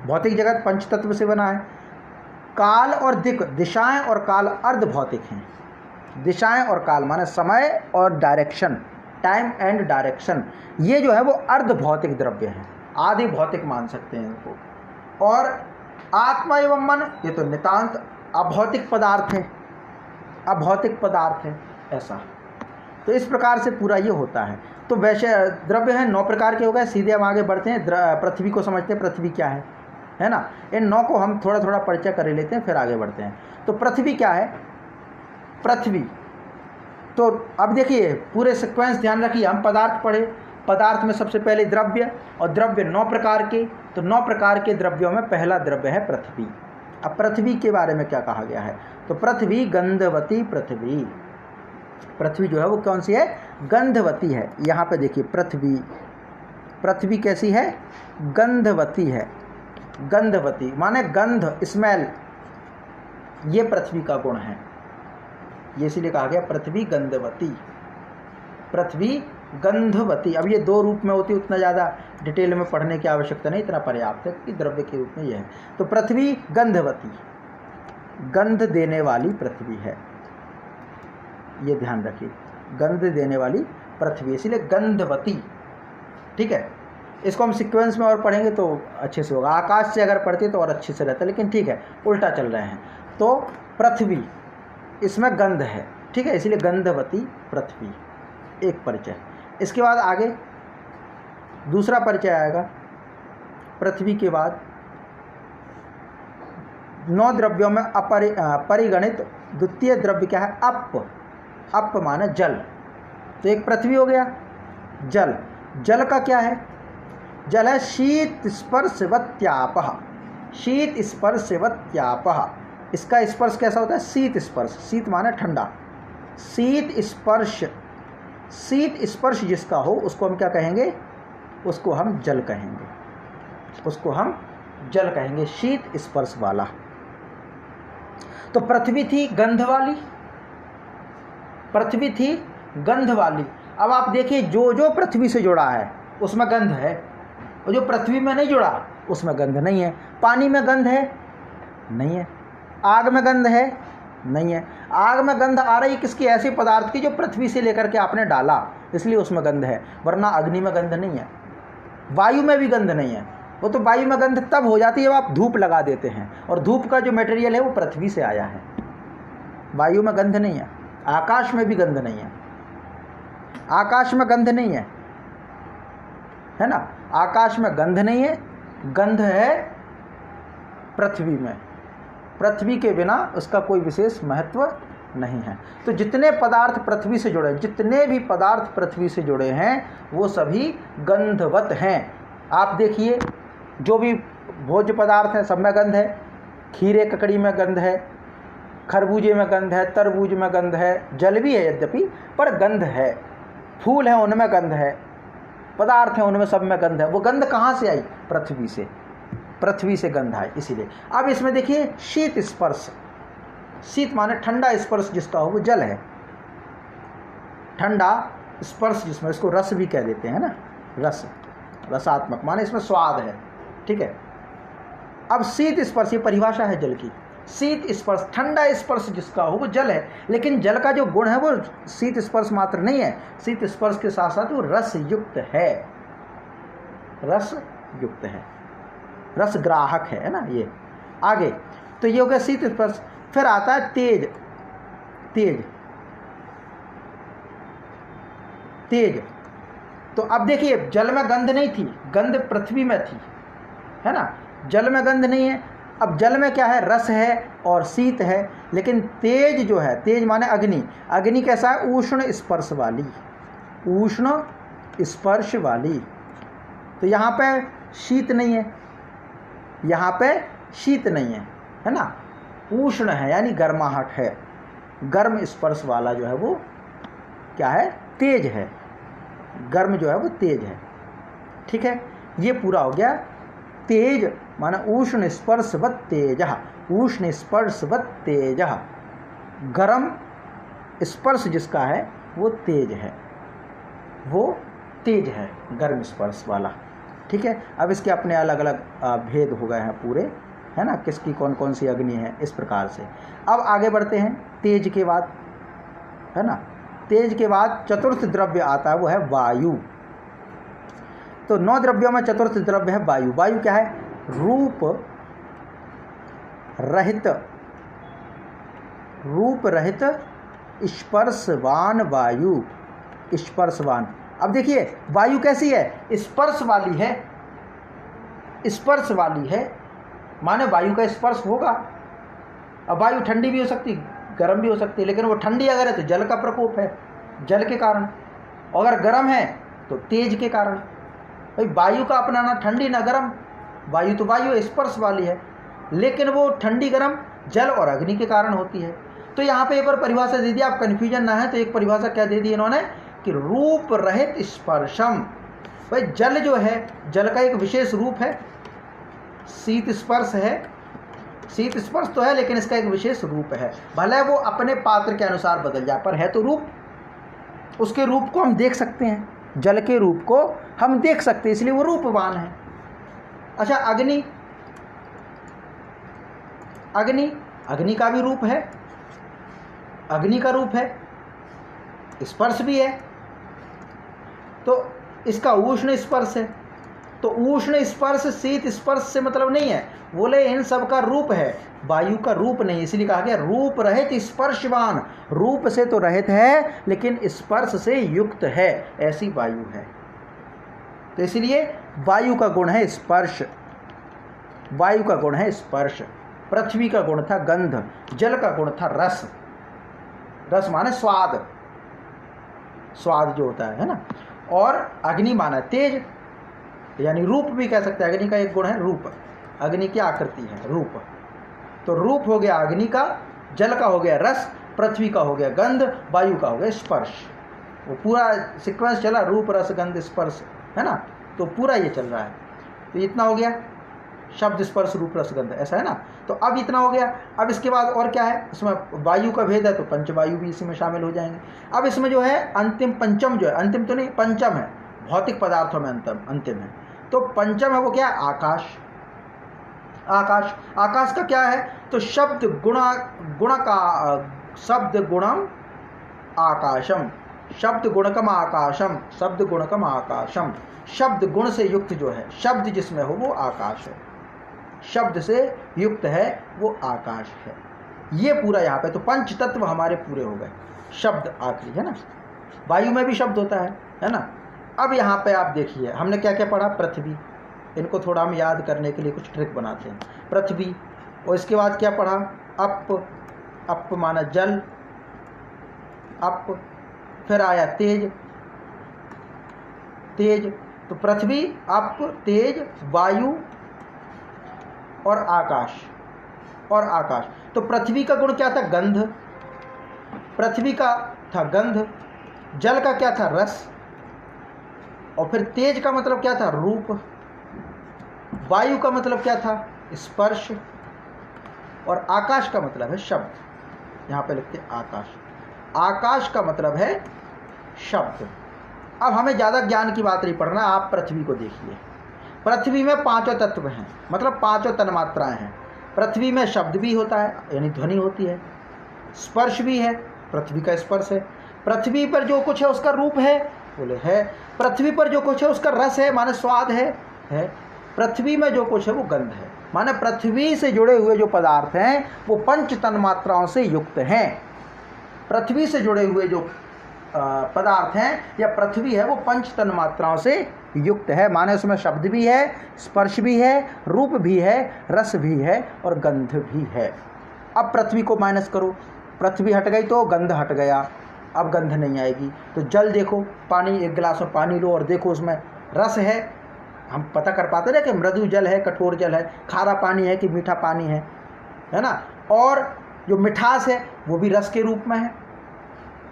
भौतिक जगत पंच तत्व से बना है। काल और दिक्, दिशाएं और काल अर्ध भौतिक हैं। दिशाएं और काल माने समय और डायरेक्शन, टाइम एंड डायरेक्शन, ये जो है वो अर्ध भौतिक द्रव्य हैं, आदि भौतिक मान सकते हैं इनको। और आत्मा एवं मन, ये तो नितांत अभौतिक पदार्थ है, अभौतिक पदार्थ है ऐसा। तो इस प्रकार से पूरा ये होता है। तो वैसे द्रव्य हैं 9 प्रकार के हो गए। सीधे हम आगे बढ़ते हैं, पृथ्वी को समझते हैं, पृथ्वी क्या है ना। इन 9 को हम थोड़ा थोड़ा परिचय कर लेते हैं, फिर आगे बढ़ते हैं। तो पृथ्वी क्या है? पृथ्वी तो अब देखिए पूरे सीक्वेंस ध्यान रखिए। हम पदार्थ पढ़े, पदार्थ में सबसे पहले द्रव्य, और द्रव्य 9 प्रकार के। तो 9 प्रकार के द्रव्यों में पहला द्रव्य है पृथ्वी। अब पृथ्वी के बारे में क्या कहा गया है? तो पृथ्वी गंधवती पृथ्वी। पृथ्वी जो है वो कौन सी है? गंधवती है। यहाँ पे देखिए पृथ्वी कैसी है? गंधवती है। गंधवती माने गंध, स्मेल, ये पृथ्वी का गुण है। ये इसीलिए कहा गया पृथ्वी गंधवती। पृथ्वी गंधवती। अब ये 2 रूप में होती है, उतना ज़्यादा डिटेल में पढ़ने की आवश्यकता नहीं, इतना पर्याप्त है कि द्रव्य के रूप में यह है। तो पृथ्वी गंधवती, गंध देने वाली पृथ्वी है, ये ध्यान रखिए, गंध देने वाली पृथ्वी, इसीलिए गंधवती। ठीक है, इसको हम सीक्वेंस में और पढ़ेंगे तो अच्छे से होगा। आकाश से अगर पढ़ते तो और अच्छे से रहता, लेकिन ठीक है उल्टा चल रहे हैं। तो पृथ्वी, इसमें गंध है, ठीक है, इसीलिए गंधवती पृथ्वी, एक परिचय। इसके बाद आगे दूसरा परिचय आएगा। पृथ्वी के बाद 9 द्रव्यों में परिगणित द्वितीय द्रव्य क्या है? अप माने जल। तो एक पृथ्वी हो गया, जल का क्या है? जल है शीत स्पर्शवत्यापः। शीत स्पर्शवत्यापः, इसका स्पर्श कैसा होता है? शीत स्पर्श। शीत माने ठंडा, शीत स्पर्श जिसका हो उसको हम क्या कहेंगे? उसको हम जल कहेंगे, उसको हम जल कहेंगे, शीत स्पर्श वाला। तो पृथ्वी थी गंध वाली, पृथ्वी थी गंध वाली। अब आप देखिए जो पृथ्वी से जुड़ा है उसमें गंध है, और जो पृथ्वी में नहीं जुड़ा उसमें गंध नहीं है। पानी में गंध है? नहीं है। आग में गंध है? नहीं है। आग में गंध आ रही किसकी? ऐसे पदार्थ की जो पृथ्वी से लेकर के आपने डाला, इसलिए उसमें गंध है, वरना अग्नि में गंध नहीं है। वायु में भी गंध नहीं है। वो तो वायु में गंध तब हो जाती है जब आप धूप लगा देते हैं, और धूप का जो मटेरियल है वो पृथ्वी से आया है। वायु में गंध नहीं है। आकाश में भी गंध नहीं है, आकाश में गंध नहीं है ना। आकाश में गंध नहीं है, गंध है पृथ्वी में। पृथ्वी के बिना उसका कोई विशेष महत्व नहीं है। तो जितने पदार्थ पृथ्वी से जुड़े, जितने भी पदार्थ पृथ्वी से जुड़े हैं वो सभी गंधवत हैं। आप देखिए जो भी भोज्य पदार्थ हैं सब में गंध है। खीरे ककड़ी में गंध है, खरबूजे में गंध है, तरबूज में गंध है, जल भी है यद्यपि पर गंध है। फूल हैं उनमें गंध है, पदार्थ हैं उनमें सब में गंध है। वो गंध कहाँ से आई? पृथ्वी से, पृथ्वी से गंध आई इसीलिए। अब इसमें देखिए शीत स्पर्श, शीत माने ठंडा स्पर्श जिसका हो वो जल है। ठंडा स्पर्श जिसमें, इसको रस भी कह देते हैं ना, रस, रसात्मक माने इसमें स्वाद है, ठीक है। अब शीत स्पर्श, ये परिभाषा है जल की। शीत स्पर्श, ठंडा स्पर्श जिसका हो वो जल है। लेकिन जल का जो गुण है वो शीत स्पर्श मात्र नहीं है, शीत स्पर्श के साथ साथ वो रस युक्त है, रस युक्त है, रस ग्राहक है ना ये। आगे तो ये हो गया शीत स्पर्श। फिर आता है तेज, तेज, तेज। तो अब देखिए जल में गंध नहीं थी, गंध पृथ्वी में थी, है ना। जल में गंध नहीं है। अब जल में क्या है? रस है और शीत है। लेकिन तेज जो है, तेज माने अग्नि, अग्नि कैसा है? उष्ण स्पर्श वाली, उष्ण स्पर्श वाली। तो यहाँ पे शीत नहीं है, यहाँ पे शीत नहीं है ना, उष्ण है यानी गर्माहट है, गर्म स्पर्श वाला जो है वो क्या है? तेज है, गर्म जो है वो तेज है, ठीक है। ये पूरा हो गया। तेज माना उष्ण स्पर्शवत तेजः, उष्ण स्पर्शवत तेजः, गर्म स्पर्श जिसका है वो तेज है, वो तेज है गर्म स्पर्श वाला, ठीक है। अब इसके अपने अलग अलग भेद हो गए हैं पूरे, है ना, किसकी कौन कौन सी अग्नि है, इस प्रकार से। अब आगे बढ़ते हैं। तेज के बाद, है ना, तेज के बाद चतुर्थ द्रव्य आता है, वो है वायु। तो 9 द्रव्यों में चतुर्थ द्रव्य है वायु। वायु क्या है? रूप रहित, रूप रहित स्पर्शवान वायु, स्पर्शवान। अब देखिए वायु कैसी है? स्पर्श वाली है, स्पर्श वाली है माने वायु का स्पर्श होगा। अब वायु ठंडी भी हो सकती, गर्म भी हो सकती है, लेकिन वो ठंडी अगर है तो जल का प्रकोप है, जल के कारण, और अगर गर्म है तो तेज के कारण। भाई वायु का अपना ना ठंडी ना गर्म, वायु तो वायु स्पर्श वाली है, लेकिन वो ठंडी गर्म जल और अग्नि के कारण होती है। तो यहाँ पे एक और परिभाषा दे दी, आप कन्फ्यूजन ना है तो एक परिभाषा क्या दे दी इन्होंने कि रूप रहित स्पर्शम। भाई जल जो है, जल का एक विशेष रूप है, शीत स्पर्श है, शीत स्पर्श तो है लेकिन इसका एक विशेष रूप है। भले वो अपने पात्र के अनुसार बदल जाए पर है तो रूप, उसके रूप को हम देख सकते हैं, जल के रूप को हम देख सकते हैं, इसलिए वो रूपवान है। अच्छा अग्नि, अग्नि, अग्नि का भी रूप है, अग्नि का रूप है, स्पर्श भी है, तो इसका उष्ण स्पर्श है। तो उष्ण स्पर्श शीत स्पर्श से मतलब नहीं है, बोले इन सब का रूप है, वायु का रूप नहीं, इसलिए कहा गया रूप रहित स्पर्शवान। रूप से तो रहित है लेकिन स्पर्श से युक्त है, ऐसी वायु है। तो इसलिए वायु का गुण है स्पर्श, वायु का गुण है स्पर्श। पृथ्वी का गुण था गंध, जल का गुण था रस, रस माने स्वाद, स्वाद जो होता है ना, और अग्नि माना तेज, यानी रूप भी कह सकते हैं। अग्नि का एक गुण है रूप, अग्नि की आकृति है रूप। तो रूप हो गया अग्नि का, जल का हो गया रस, पृथ्वी का हो गया गंध, वायु का हो गया स्पर्श। वो पूरा सीक्वेंस चला, रूप रस गंध स्पर्श, है ना, तो पूरा ये चल रहा है। तो इतना हो गया शब्द स्पर्श रूप रस गंध, ऐसा है ना। तो अब इतना हो गया। अब इसके बाद और क्या है? इसमें वायु का भेद है तो पंचवायु भी इसी में शामिल हो जाएंगे। अब इसमें जो है अंतिम, पंचम जो है, अंतिम तो नहीं पंचम है, भौतिक पदार्थों में अंतिम है। तो पंचम है वो क्या है? आकाश। आकाश, आकाश का क्या है? तो शब्द गुणा, गुण का, शब्द गुणम आकाशम, शब्द गुणकम आकाशम, शब्द गुणकम आकाशम। शब्द गुण से युक्त जो है, शब्द जिसमें हो वो आकाश है, शब्द से युक्त है वो आकाश है। ये पूरा यहाँ पे तो पंच तत्व हमारे पूरे हो गए। शब्द आखिरी है ना, वायु में भी शब्द होता है ना। अब यहाँ पे आप देखिए हमने क्या क्या पढ़ा? पृथ्वी, इनको थोड़ा हम याद करने के लिए कुछ ट्रिक बनाते हैं। पृथ्वी, और इसके बाद क्या पढ़ा? अप, अप माना जल, अप, फिर आया तेज, तेज तो पृथ्वी, अप, तेज, वायु और आकाश, और आकाश। तो पृथ्वी का गुण क्या था? गंध। पृथ्वी का था गंध। जल का क्या था? रस। और फिर तेज का मतलब क्या था? रूप। वायु का मतलब क्या था? स्पर्श। और आकाश का मतलब है शब्द। यहाँ पे लिखते हैं आकाश। आकाश का मतलब है शब्द। अब हमें ज़्यादा ज्ञान की बात नहीं पढ़ना, आप पृथ्वी को देखिए। पृथ्वी में पांचों तत्व हैं, मतलब पांचों तन्मात्राएं हैं। पृथ्वी में शब्द भी होता है, यानी ध्वनि होती है। स्पर्श भी है, पृथ्वी का स्पर्श है। पृथ्वी पर जो कुछ है उसका रूप है, बोले है। पृथ्वी पर जो कुछ है उसका रस है, माने स्वाद है। पृथ्वी में जो कुछ है वो गंध है, माने पृथ्वी से जुड़े हुए जो पदार्थ हैं वो पंच तन्मात्राओं से युक्त हैं। पृथ्वी से जुड़े हुए जो पदार्थ हैं या पृथ्वी है वो पंच तन्मात्राओं से युक्त है, माने उसमें शब्द भी है, स्पर्श भी है, रूप भी है, रस भी है और गंध भी है। अब पृथ्वी को माइनस करो, पृथ्वी हट गई तो गंध हट गया, अब गंध नहीं आएगी। तो जल देखो, पानी, एक गिलास में पानी लो और देखो उसमें रस है, हम पता कर पाते ना कि मृदु जल है, कठोर जल है, खारा पानी है कि मीठा पानी है ना। और जो मिठास है वो भी रस के रूप में है।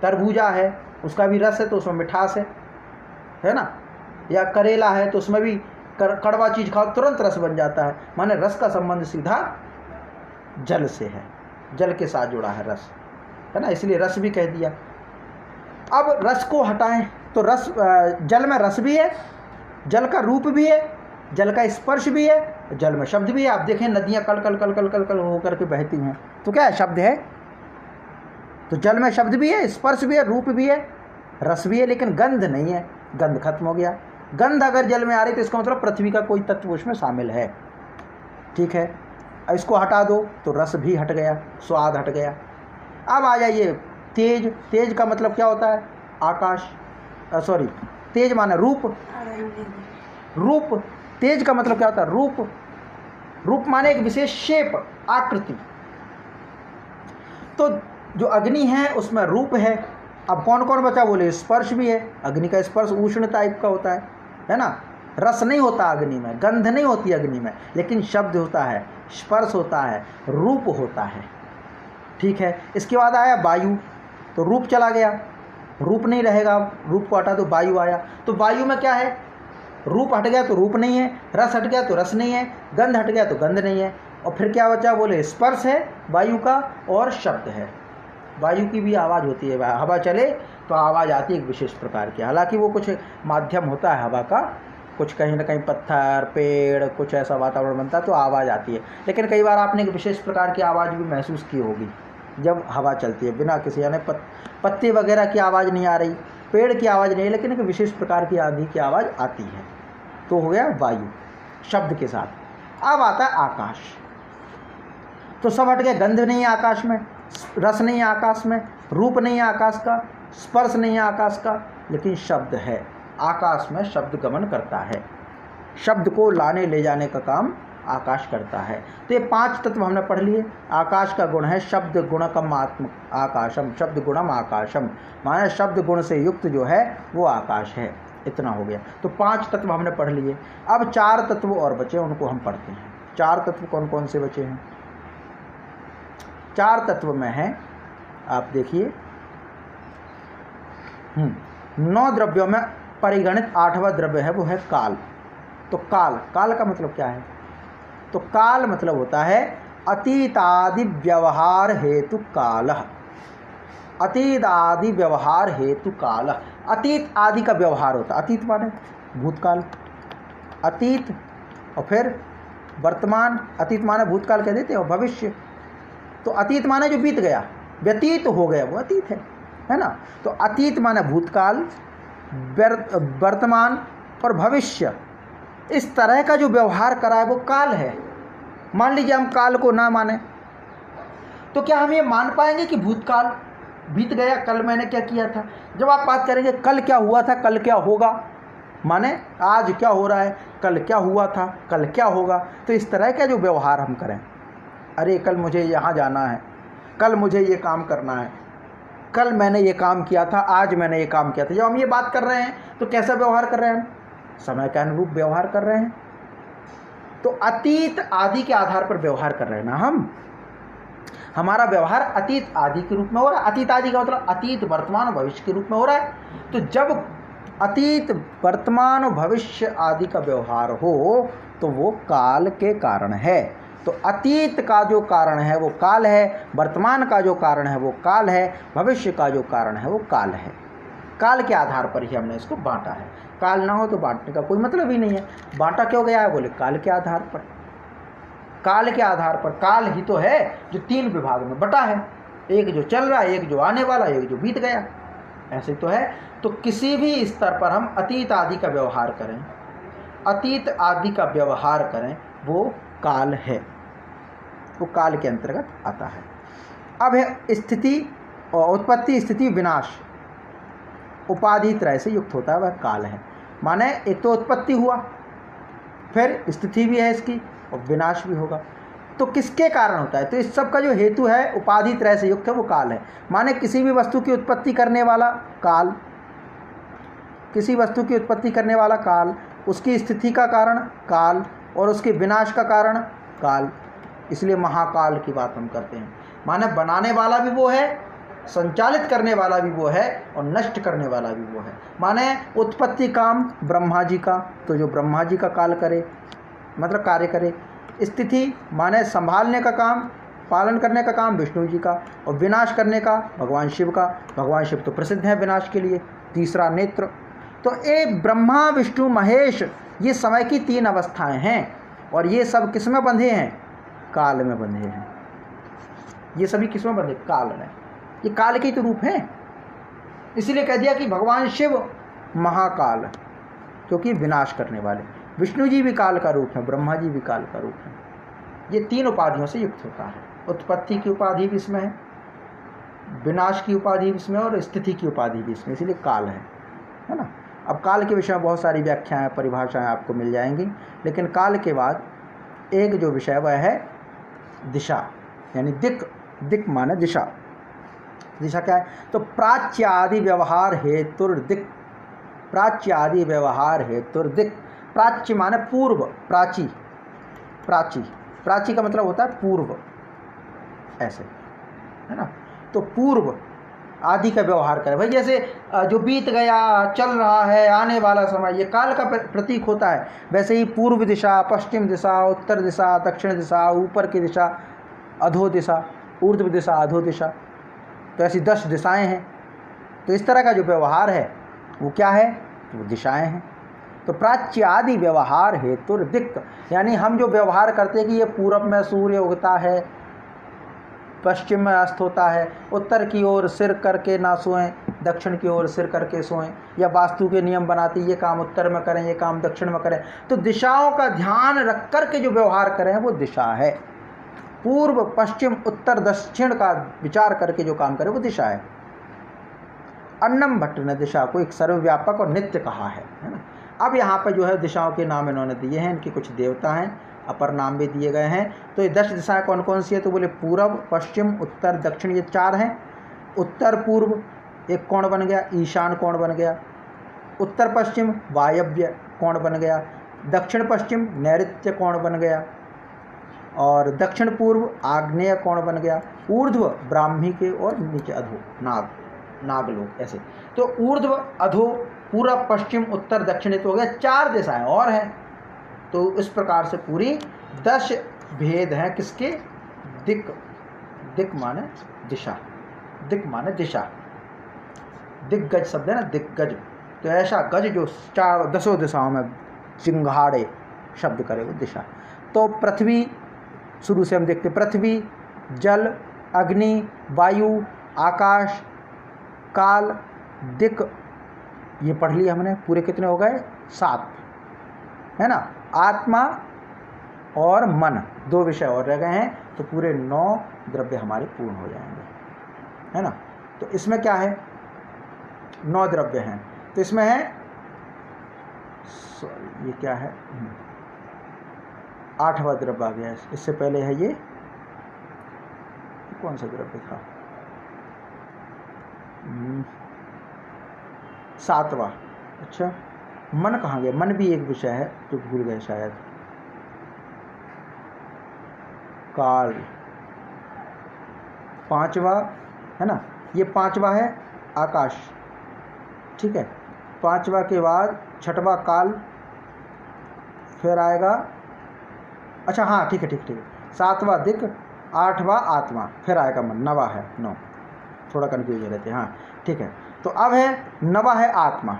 तरबूजा है उसका भी रस है तो उसमें मिठास है ना। या करेला है तो उसमें भी कड़वा चीज़ खाओ तुरंत रस बन जाता है, माने रस का संबंध सीधा जल से है, जल के साथ जुड़ा है रस, है ना, इसलिए रस भी कह दिया। अब रस को हटाएं तो रस, जल में रस भी है, जल का रूप भी है, जल का स्पर्श भी है, जल में शब्द भी है। आप देखें नदियाँ कल कल कल कल कल कल होकर के बहती हैं तो क्या है? शब्द है। तो जल में शब्द भी है, स्पर्श भी है, रूप भी है, रस भी है, लेकिन गंध नहीं है, गंध खत्म हो गया। गंध अगर जल में आ रही तो इसका मतलब पृथ्वी का कोई तत्व उसमें शामिल है, ठीक है। इसको हटा दो तो रस भी हट गया, स्वाद हट गया। अब आ जाइए तेज। तेज का मतलब क्या होता है? आकाश, सॉरी, तेज माने रूप। रूप, तेज का मतलब क्या होता है? रूप। रूप माने एक विशेष शेप, आकृति। तो जो अग्नि है उसमें रूप है। अब कौन कौन बचा? बोले स्पर्श भी है, अग्नि का स्पर्श उष्ण टाइप का होता है ना। रस नहीं होता अग्नि में, गंध नहीं होती अग्नि में, लेकिन शब्द होता है, स्पर्श होता है, रूप होता है, ठीक है। इसके बाद आया वायु, तो रूप चला गया, रूप नहीं रहेगा, रूप को हटा दो, वायु आया। तो वायु में क्या है? रूप हट गया तो रूप नहीं है, रस हट गया तो रस नहीं है, गंध हट गया तो गंध नहीं है। और फिर क्या बचा? बोले स्पर्श है वायु का और शब्द है। वायु की भी आवाज़ होती है, हवा चले तो आवाज़ आती है एक विशेष प्रकार की। हालांकि वो कुछ माध्यम होता है हवा का, कुछ कहीं ना कहीं पत्थर, पेड़, कुछ ऐसा वातावरण बनता है तो आवाज़ आती है। लेकिन कई बार आपने एक विशेष प्रकार की आवाज़ भी महसूस की होगी जब हवा चलती है, बिना किसी, यानी पत्ते वगैरह की आवाज़ नहीं आ रही, पेड़ की आवाज़ नहीं है, लेकिन एक विशेष प्रकार की आंधी की आवाज़ आती है। तो हो गया वायु शब्द के साथ। अब आता है आकाश। तो सब हट गया, गंध नहीं है आकाश में, रस नहीं है आकाश में, रूप नहीं है आकाश का, स्पर्श नहीं है आकाश का, लेकिन शब्द है। आकाश में शब्द गमन करता है, शब्द को लाने ले जाने का काम आकाश करता है। तो ये 5 तत्व हमने पढ़ लिए। आकाश का गुण है शब्द गुणकम आत्म आकाशम, शब्द गुणम आकाशम, माने शब्द गुण से युक्त जो है वो आकाश है। इतना हो गया। तो 5 तत्व हमने पढ़ लिए। अब 4 तत्व और बचे, उनको हम पढ़ते हैं। 4 तत्व कौन कौन से बचे हैं? 4 तत्व में है, आप देखिए, 9 द्रव्यों में परिगणित 8वां द्रव्य है, वो है काल। तो काल, काल का मतलब क्या है? तो काल मतलब होता है अतीत आदि व्यवहार हेतु काल। अतीत आदि व्यवहार हेतु काल। अतीत आदि का व्यवहार होता है। अतीत माने भूतकाल, अतीत और फिर वर्तमान, अतीत माने भूतकाल कह देते हैं, और भविष्य। तो अतीत माने जो बीत गया, व्यतीत हो गया, वो अतीत है ना। तो अतीत माने भूतकाल, वर्तमान और भविष्य, इस तरह का जो व्यवहार करा है वो काल है। मान लीजिए हम काल को ना माने तो क्या हम ये मान पाएंगे कि भूतकाल बीत गया, कल मैंने क्या किया था? जब आप बात करेंगे कल क्या हुआ था, कल क्या होगा, माने आज क्या हो रहा है, कल क्या हुआ था, कल क्या होगा। तो इस तरह का जो व्यवहार हम करें, अरे कल मुझे यहाँ जाना है, कल मुझे ये काम करना है, कल मैंने ये काम किया था, आज मैंने ये काम किया था। जब हम ये बात कर रहे हैं तो कैसा व्यवहार कर रहे हैं हम? समय के अनुरूप व्यवहार कर रहे हैं। तो अतीत आदि के आधार पर व्यवहार कर रहे हैं ना हम। हमारा व्यवहार अतीत आदि के रूप में हो रहा है। अतीत आदि का मतलब अतीत वर्तमान और भविष्य के रूप में हो रहा है। तो जब अतीत वर्तमान और भविष्य आदि का व्यवहार हो तो वो काल के कारण है। तो अतीत का जो कारण है वो काल है, वर्तमान का जो कारण है वो काल है, भविष्य का जो कारण है वो काल है। काल के आधार पर ही हमने इसको बांटा है। काल ना हो तो बांटने का कोई मतलब ही नहीं है। बांटा क्यों गया है? बोले काल के आधार पर। काल के आधार पर, काल ही तो है जो 3 विभाग में बटा है, एक जो चल रहा है, एक जो आने वाला, एक जो बीत गया, ऐसे तो है। तो किसी भी स्तर पर हम अतीत आदि का व्यवहार करें, अतीत आदि का व्यवहार करें, वो काल है, वो काल के अंतर्गत आता है। अब है स्थिति और उत्पत्ति, स्थिति, विनाश, उपाधि त्रय से युक्त होता है, वह काल है। माने एक तो उत्पत्ति हुआ, फिर स्थिति भी है इसकी, और विनाश भी होगा। तो किसके कारण होता है? तो इस सब का जो हेतु है उपाधि त्रय से युक्त है, वो काल है। माने किसी भी वस्तु की उत्पत्ति करने वाला काल, किसी वस्तु की उत्पत्ति करने वाला काल, उसकी स्थिति का कारण काल, और उसके विनाश का कारण काल। इसलिए महाकाल की बात हम करते हैं। माने बनाने वाला भी वो है, संचालित करने वाला भी वो है, और नष्ट करने वाला भी वो है। माने उत्पत्ति काम ब्रह्मा जी का, तो जो ब्रह्मा जी का काल करे, मतलब कार्य करे। स्थिति माने संभालने का काम, पालन करने का काम विष्णु जी का, और विनाश करने का भगवान शिव का। भगवान शिव तो प्रसिद्ध है विनाश के लिए। तीसरा नेत्र। तो ये ब्रह्मा विष्णु महेश, ये समय की 3 अवस्थाएं हैं, और ये सब किस में बंधे हैं? काल में बंधे हैं। ये सभी किस में बंधे? काल में। ये काल के तो रूप हैं। इसीलिए कह दिया कि भगवान शिव महाकाल, क्योंकि विनाश करने वाले। विष्णु जी भी काल का रूप है, ब्रह्मा जी भी काल का रूप है। ये 3 उपाधियों से युक्त होता है। उत्पत्ति की उपाधि भी इसमें है, विनाश की उपाधि भी इसमें, और स्थिति की उपाधि भी इसमें, इसलिए काल है ना। अब काल के विषय में बहुत सारी व्याख्याएं, परिभाषाएं आपको मिल जाएंगी, लेकिन काल के बाद एक जो विषय वह है दिशा, यानी दिक्। दिक् माने दिशा। दिशा क्या है? तो प्राच्यादि व्यवहार हेतुर्दिक्। प्राच्यादि व्यवहार हेतुर्दिक्। प्राच्य माने पूर्व, प्राची। प्राची, प्राची का मतलब होता है पूर्व, ऐसे है ना। तो पूर्व आदि का व्यवहार करें भाई। जैसे जो बीत गया, चल रहा है, आने वाला समय, ये काल का प्रतीक होता है। वैसे ही पूर्व दिशा, पश्चिम दिशा, उत्तर दिशा, दक्षिण दिशा, ऊपर की दिशा, अधो दिशा, ऊर्ध्व दिशा, अधो दिशा, तो ऐसी 10 दिशाएं हैं। तो इस तरह का जो व्यवहार है वो क्या है? वो दिशाएं हैं। तो प्राच्य आदि व्यवहार हेतुर्दिक्, यानी हम जो व्यवहार करते हैं कि ये पूरब में सूर्य उगता है, पश्चिम में अस्त होता है, उत्तर की ओर सिर करके ना सोएं, दक्षिण की ओर सिर करके सोएं, या वास्तु के नियम बनाते ये काम उत्तर में करें, ये काम दक्षिण में करें। तो दिशाओं का ध्यान रख कर के जो व्यवहार करें वो दिशा है। पूर्व, पश्चिम, उत्तर, दक्षिण का विचार करके जो काम करे वो दिशा है। अन्नम भट्ट ने दिशा को एक सर्वव्यापक और नित्य कहा है ना। अब यहाँ पर जो है दिशाओं के नाम इन्होंने दिए हैं, इनके कुछ देवता हैं, अपर नाम भी दिए गए हैं। तो ये 10 दिशाएं कौन कौन सी है? तो बोले पूर्व, पश्चिम, उत्तर, दक्षिण, ये 4 हैं। उत्तर पूर्व एक कोण बन गया, ईशान कोण बन गया। उत्तर पश्चिम वायव्य कोण बन गया। दक्षिण पश्चिम नैऋत्य कोण बन गया, और दक्षिण पूर्व आग्नेय कोण बन गया। ऊर्ध्व ब्राह्मी के, और नीचे अधो नागलोक, ऐसे। तो ऊर्ध्व, अधो, पूरब, पश्चिम, उत्तर, दक्षिण, तो हो गया 4 दिशाएं और हैं। तो इस प्रकार से पूरी 10 भेद हैं किसके? दिक्। दिक् माने दिशा, दिक् माने दिशा। दिग्गज शब्द है ना, दिग्गज। तो ऐसा गज जो 10 दिशाओं में चिंगाड़े शब्द करे वो दिशा। तो पृथ्वी, शुरू से हम देखते, पृथ्वी, जल, अग्नि, वायु, आकाश, काल, दिक्, ये पढ़ लिया हमने। पूरे कितने हो गए? 7 है ना। आत्मा और मन 2 विषय और रह गए हैं, तो पूरे 9 द्रव्य हमारे पूर्ण हो जाएंगे, है ना। तो इसमें क्या है? 9 द्रव्य हैं। तो इसमें है, ये क्या है? 8वां द्रव्य आ गया। इससे पहले है ये कौन सा द्रव्य था? सातवां, अच्छा मन कहाँ गया, मन भी एक विषय है जो भूल गए शायद। काल पांचवा है ना, ये पांचवा है आकाश, ठीक है। पांचवा के बाद छठवां काल, फिर आएगा, अच्छा हाँ ठीक है ठीक ठीक, सातवां दिक्, आठवां आत्मा, फिर आएगा मन, नवा है, नौ, थोड़ा कन्फ्यूज रहते हैं, हाँ ठीक है। तो अब है नवा है आत्मा,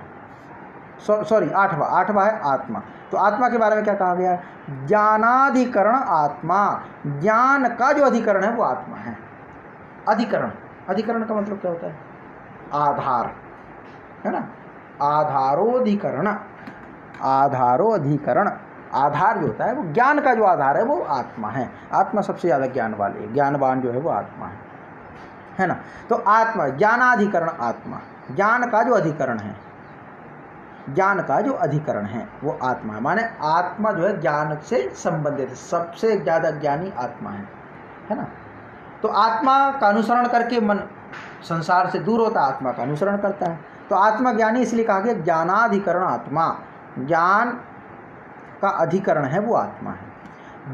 सॉरी आठवां है आत्मा। तो आत्मा के बारे में क्या कहा गया है, ज्ञानाधिकरण आत्मा, ज्ञान का जो अधिकरण है वो आत्मा है। अधिकरण, अधिकरण का मतलब क्या होता है, आधार, है ना, आधारोधिकरण, आधारोधिकरण, आधार जो होता है वो ज्ञान का जो आधार है वो आत्मा है। आत्मा सबसे ज़्यादा ज्ञान वाली, ज्ञानवान जो है वो आत्मा है ना। तो आत्मा, ज्ञानाधिकरण आत्मा, ज्ञान का जो अधिकरण है, ज्ञान का जो अधिकरण है वो आत्मा है। माने आत्मा जो है ज्ञान से संबंधित है, सबसे ज़्यादा ज्ञानी आत्मा है ना। तो आत्मा का अनुसरण करके मन संसार से दूर होता है, आत्मा का अनुसरण करता है। तो आत्मा ज्ञानी इसलिए कहा गया ज्ञानाधिकरण आत्मा, ज्ञान का अधिकरण है वो आत्मा है।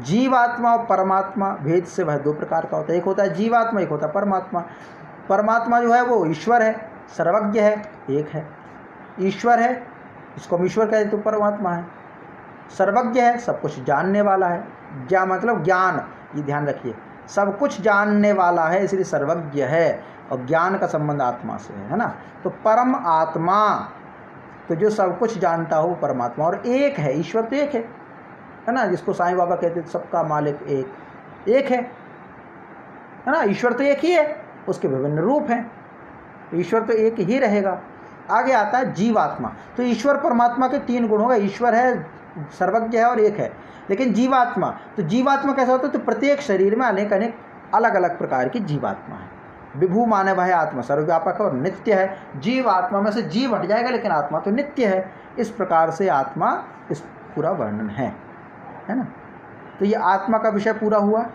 जीवात्मा और परमात्मा भेद से वह दो प्रकार का होता है, एक होता है जीवात्मा, एक होता है परमात्मा। परमात्मा जो है वो ईश्वर है, सर्वज्ञ है, एक है। ईश्वर है, इसको हम ईश्वर कहते तो परमात्मा है। सर्वज्ञ है, सब कुछ जानने वाला है, क्या मतलब ज्ञान, ये ध्यान रखिए, सब कुछ जानने वाला है इसलिए सर्वज्ञ है, और ज्ञान का संबंध आत्मा से है ना। तो परम आत्मा, तो जो सब कुछ जानता हो परमात्मा, और एक है, ईश्वर तो एक है ना, जिसको साईं बाबा कहते थे सबका मालिक एक है ना। ईश्वर तो एक ही है, उसके विभिन्न रूप हैं, ईश्वर तो एक ही रहेगा। आगे आता है जीवात्मा, तो ईश्वर परमात्मा के तीन गुण हो गए, ईश्वर है, सर्वज्ञ है और एक है। लेकिन जीवात्मा, तो जीवात्मा कैसा होता है, तो प्रत्येक शरीर में अनेक अनेक अलग अलग प्रकार की जीवात्मा है। विभू माने वह आत्मा सर्वव्यापक है और नित्य है। जीव आत्मा में से जीव हट जाएगा, लेकिन आत्मा तो नित्य है। इस प्रकार से आत्मा, इस पूरा वर्णन है ना। तो ये आत्मा का विषय पूरा हुआ।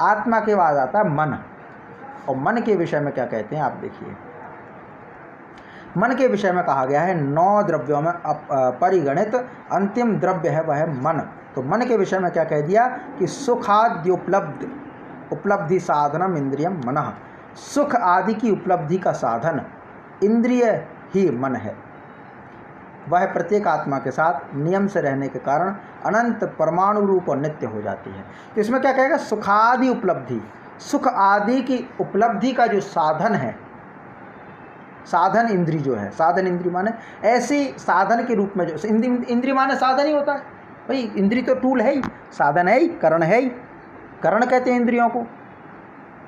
आत्मा के बाद आता है मन, और मन के विषय में क्या कहते हैं आप देखिए। मन के विषय में कहा गया है 9 द्रव्यों में परिगणित अंतिम द्रव्य है वह है मन। तो मन के विषय में क्या कह दिया कि उपलब्धि साधनम इंद्रियम मनः, सुख आदि की उपलब्धि का साधन इंद्रिय ही मन है। वह प्रत्येक आत्मा के साथ नियम से रहने के कारण अनंत परमाणु रूप और नित्य हो जाती है। तो इसमें क्या कहेगा, सुखादि उपलब्धि, सुख आदि की उपलब्धि का जो साधन है, साधन इंद्री जो है, साधन इंद्री माने ऐसी साधन के रूप में, जो इंद्री माने साधन ही होता है भाई, इंद्री तो टूल है ही, साधन है ही, करण है ही। करण कहते हैं इंद्रियों को,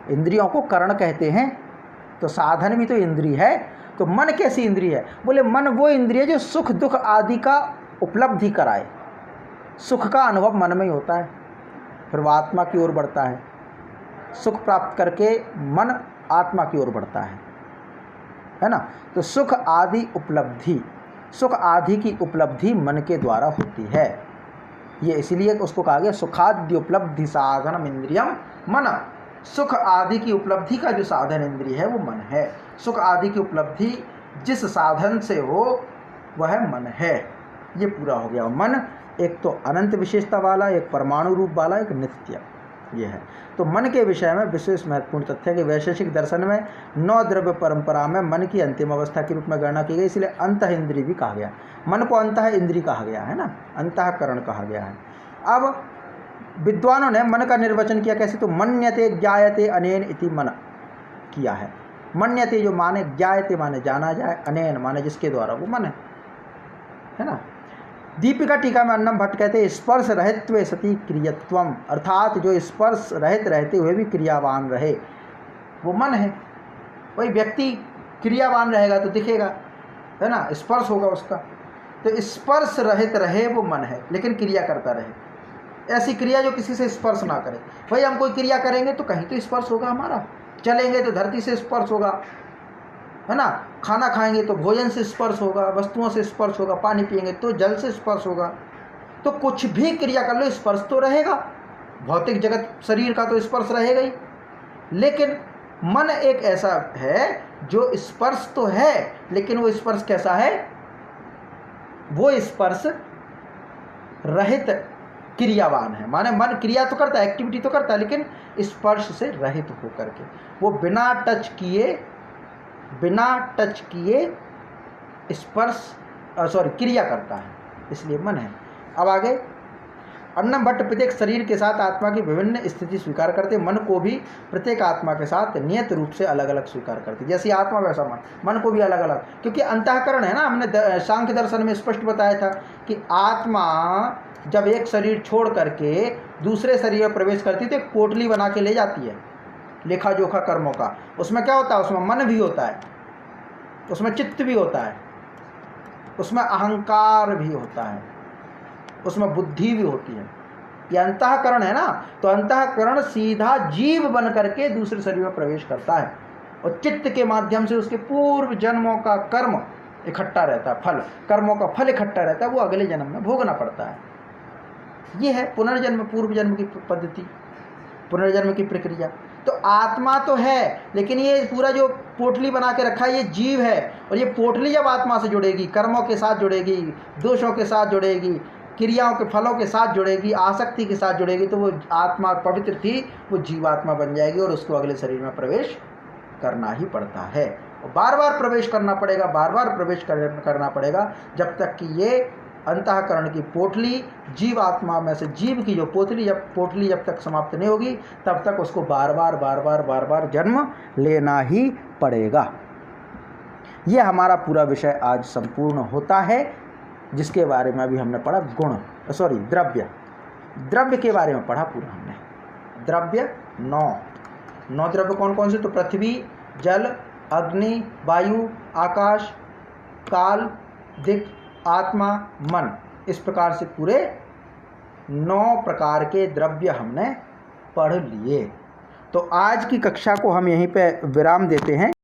इंद्रियों को करण कहते हैं। तो साधन भी तो इंद्री है। तो मन कैसी इंद्री है, बोले मन वो इंद्री है जो सुख दुख आदि का उपलब्धि कराए। सुख का अनुभव मन में ही होता है, फिर वह आत्मा की ओर बढ़ता है। सुख प्राप्त करके मन आत्मा की ओर बढ़ता है ना। तो सुख आदि उपलब्धि, सुख आदि की उपलब्धि मन के द्वारा होती है। ये इसलिए उसको कहा गया सुखाद्य उपलब्धि साधनम इंद्रियम मन। सुख आदि की उपलब्धि का जो साधन इंद्रिय है वो मन है। सुख आदि की उपलब्धि जिस साधन से हो वह मन है। ये पूरा हो गया। मन एक तो अनंत विशेषता वाला, एक परमाणु रूप वाला, एक नित्य, ये है। तो मन के विषय में विशेष महत्वपूर्ण तथ्य है कि वैशेषिक दर्शन में 9 द्रव्य परंपरा में मन की अंतिम अवस्था के रूप में गणना की गई, इसलिए अंतः इंद्रिय भी कहा गया। मन को अंतः इंद्रिय कहा गया है ना, अंतःकरण कहा गया है। अब विद्वानों ने मन का निर्वचन किया कैसे, तो मन्यते ज्ञायते अनेन इति मन किया है। मन्यते जो माने, ज्ञायते माने जाना जाए, अनेन माने जिसके द्वारा, वो मन है ना। दीपिका टीका में अन्नम भट्ट कहते हैं स्पर्श रहित्वे सति क्रियत्वम, अर्थात जो स्पर्श रहित रहते हुए भी क्रियावान रहे वो मन है। वही व्यक्ति क्रियावान रहेगा तो दिखेगा, है ना, स्पर्श होगा उसका। तो स्पर्श रहित रहे वो मन है, लेकिन क्रिया करता रहे। ऐसी क्रिया जो किसी से स्पर्श ना करे। भाई हम कोई क्रिया करेंगे तो कहीं तो स्पर्श होगा हमारा, चलेंगे तो धरती से स्पर्श होगा, है ना, खाना खाएंगे तो भोजन से स्पर्श होगा, वस्तुओं से स्पर्श होगा, पानी पिएंगे तो जल से स्पर्श होगा। तो कुछ भी क्रिया कर लो स्पर्श तो रहेगा। भौतिक जगत शरीर का तो स्पर्श रहेगा ही, लेकिन मन एक ऐसा है जो स्पर्श तो है, लेकिन वो स्पर्श कैसा है, वो स्पर्श रहित क्रियावान है। माने मन क्रिया तो करता है, एक्टिविटी तो करता है, लेकिन स्पर्श से रहित होकर के वो बिना टच किए स्पर्श क्रिया करता है, इसलिए मन है। अब आगे, अन्नम भट्ट प्रत्येक शरीर के साथ आत्मा की विभिन्न स्थिति स्वीकार करते, मन को भी प्रत्येक आत्मा के साथ नियत रूप से अलग अलग स्वीकार करते। जैसी आत्मा वैसा मन को भी अलग अलग, क्योंकि अंतःकरण है ना। हमने सांख्य दर्शन में स्पष्ट बताया था कि आत्मा जब एक शरीर छोड़ करके दूसरे शरीर में प्रवेश करती है तो एक पोटली बना के ले जाती है लेखा जोखा कर्मों का। उसमें क्या होता है, उसमें मन भी होता है, उसमें चित्त भी होता है, उसमें अहंकार भी होता है, उसमें बुद्धि भी होती है। ये अंतःकरण है ना। तो अंतःकरण सीधा जीव बन करके दूसरे शरीर में प्रवेश करता है और चित्त के माध्यम से उसके पूर्व जन्मों का कर्म इकट्ठा रहता है, फल, कर्मों का फल इकट्ठा रहता है, वो अगले जन्म में भोगना पड़ता है। ये है पुनर्जन्म, पूर्व जन्म की पद्धति, पुनर्जन्म की प्रक्रिया। तो आत्मा तो है, लेकिन ये पूरा जो पोटली बना के रखा है ये जीव है, और ये पोटली जब आत्मा से जुड़ेगी, कर्मों के साथ जुड़ेगी, दोषों के साथ जुड़ेगी, क्रियाओं के फलों के साथ जुड़ेगी, आसक्ति के साथ जुड़ेगी, तो वो आत्मा पवित्र थी, वो जीवात्मा बन जाएगी और उसको अगले शरीर में प्रवेश करना ही पड़ता है। और बार बार प्रवेश करना पड़ेगा, बार बार प्रवेश करना पड़ेगा, जब तक कि ये अंतःकरण की पोटली जीव आत्मा में से, जीव की जो पोटली जब तक समाप्त नहीं होगी, तब तक उसको बार बार जन्म लेना ही पड़ेगा। ये हमारा पूरा विषय आज संपूर्ण होता है, जिसके बारे में अभी हमने पढ़ा द्रव्य के बारे में पढ़ा पूरा हमने। द्रव्य 9 द्रव्य कौन कौन से, तो पृथ्वी, जल, अग्नि, वायु, आकाश, काल, दिक्, आत्मा, मन, इस प्रकार से पूरे 9 प्रकार के द्रव्य हमने पढ़ लिए। तो आज की कक्षा को हम यहीं पे विराम देते हैं।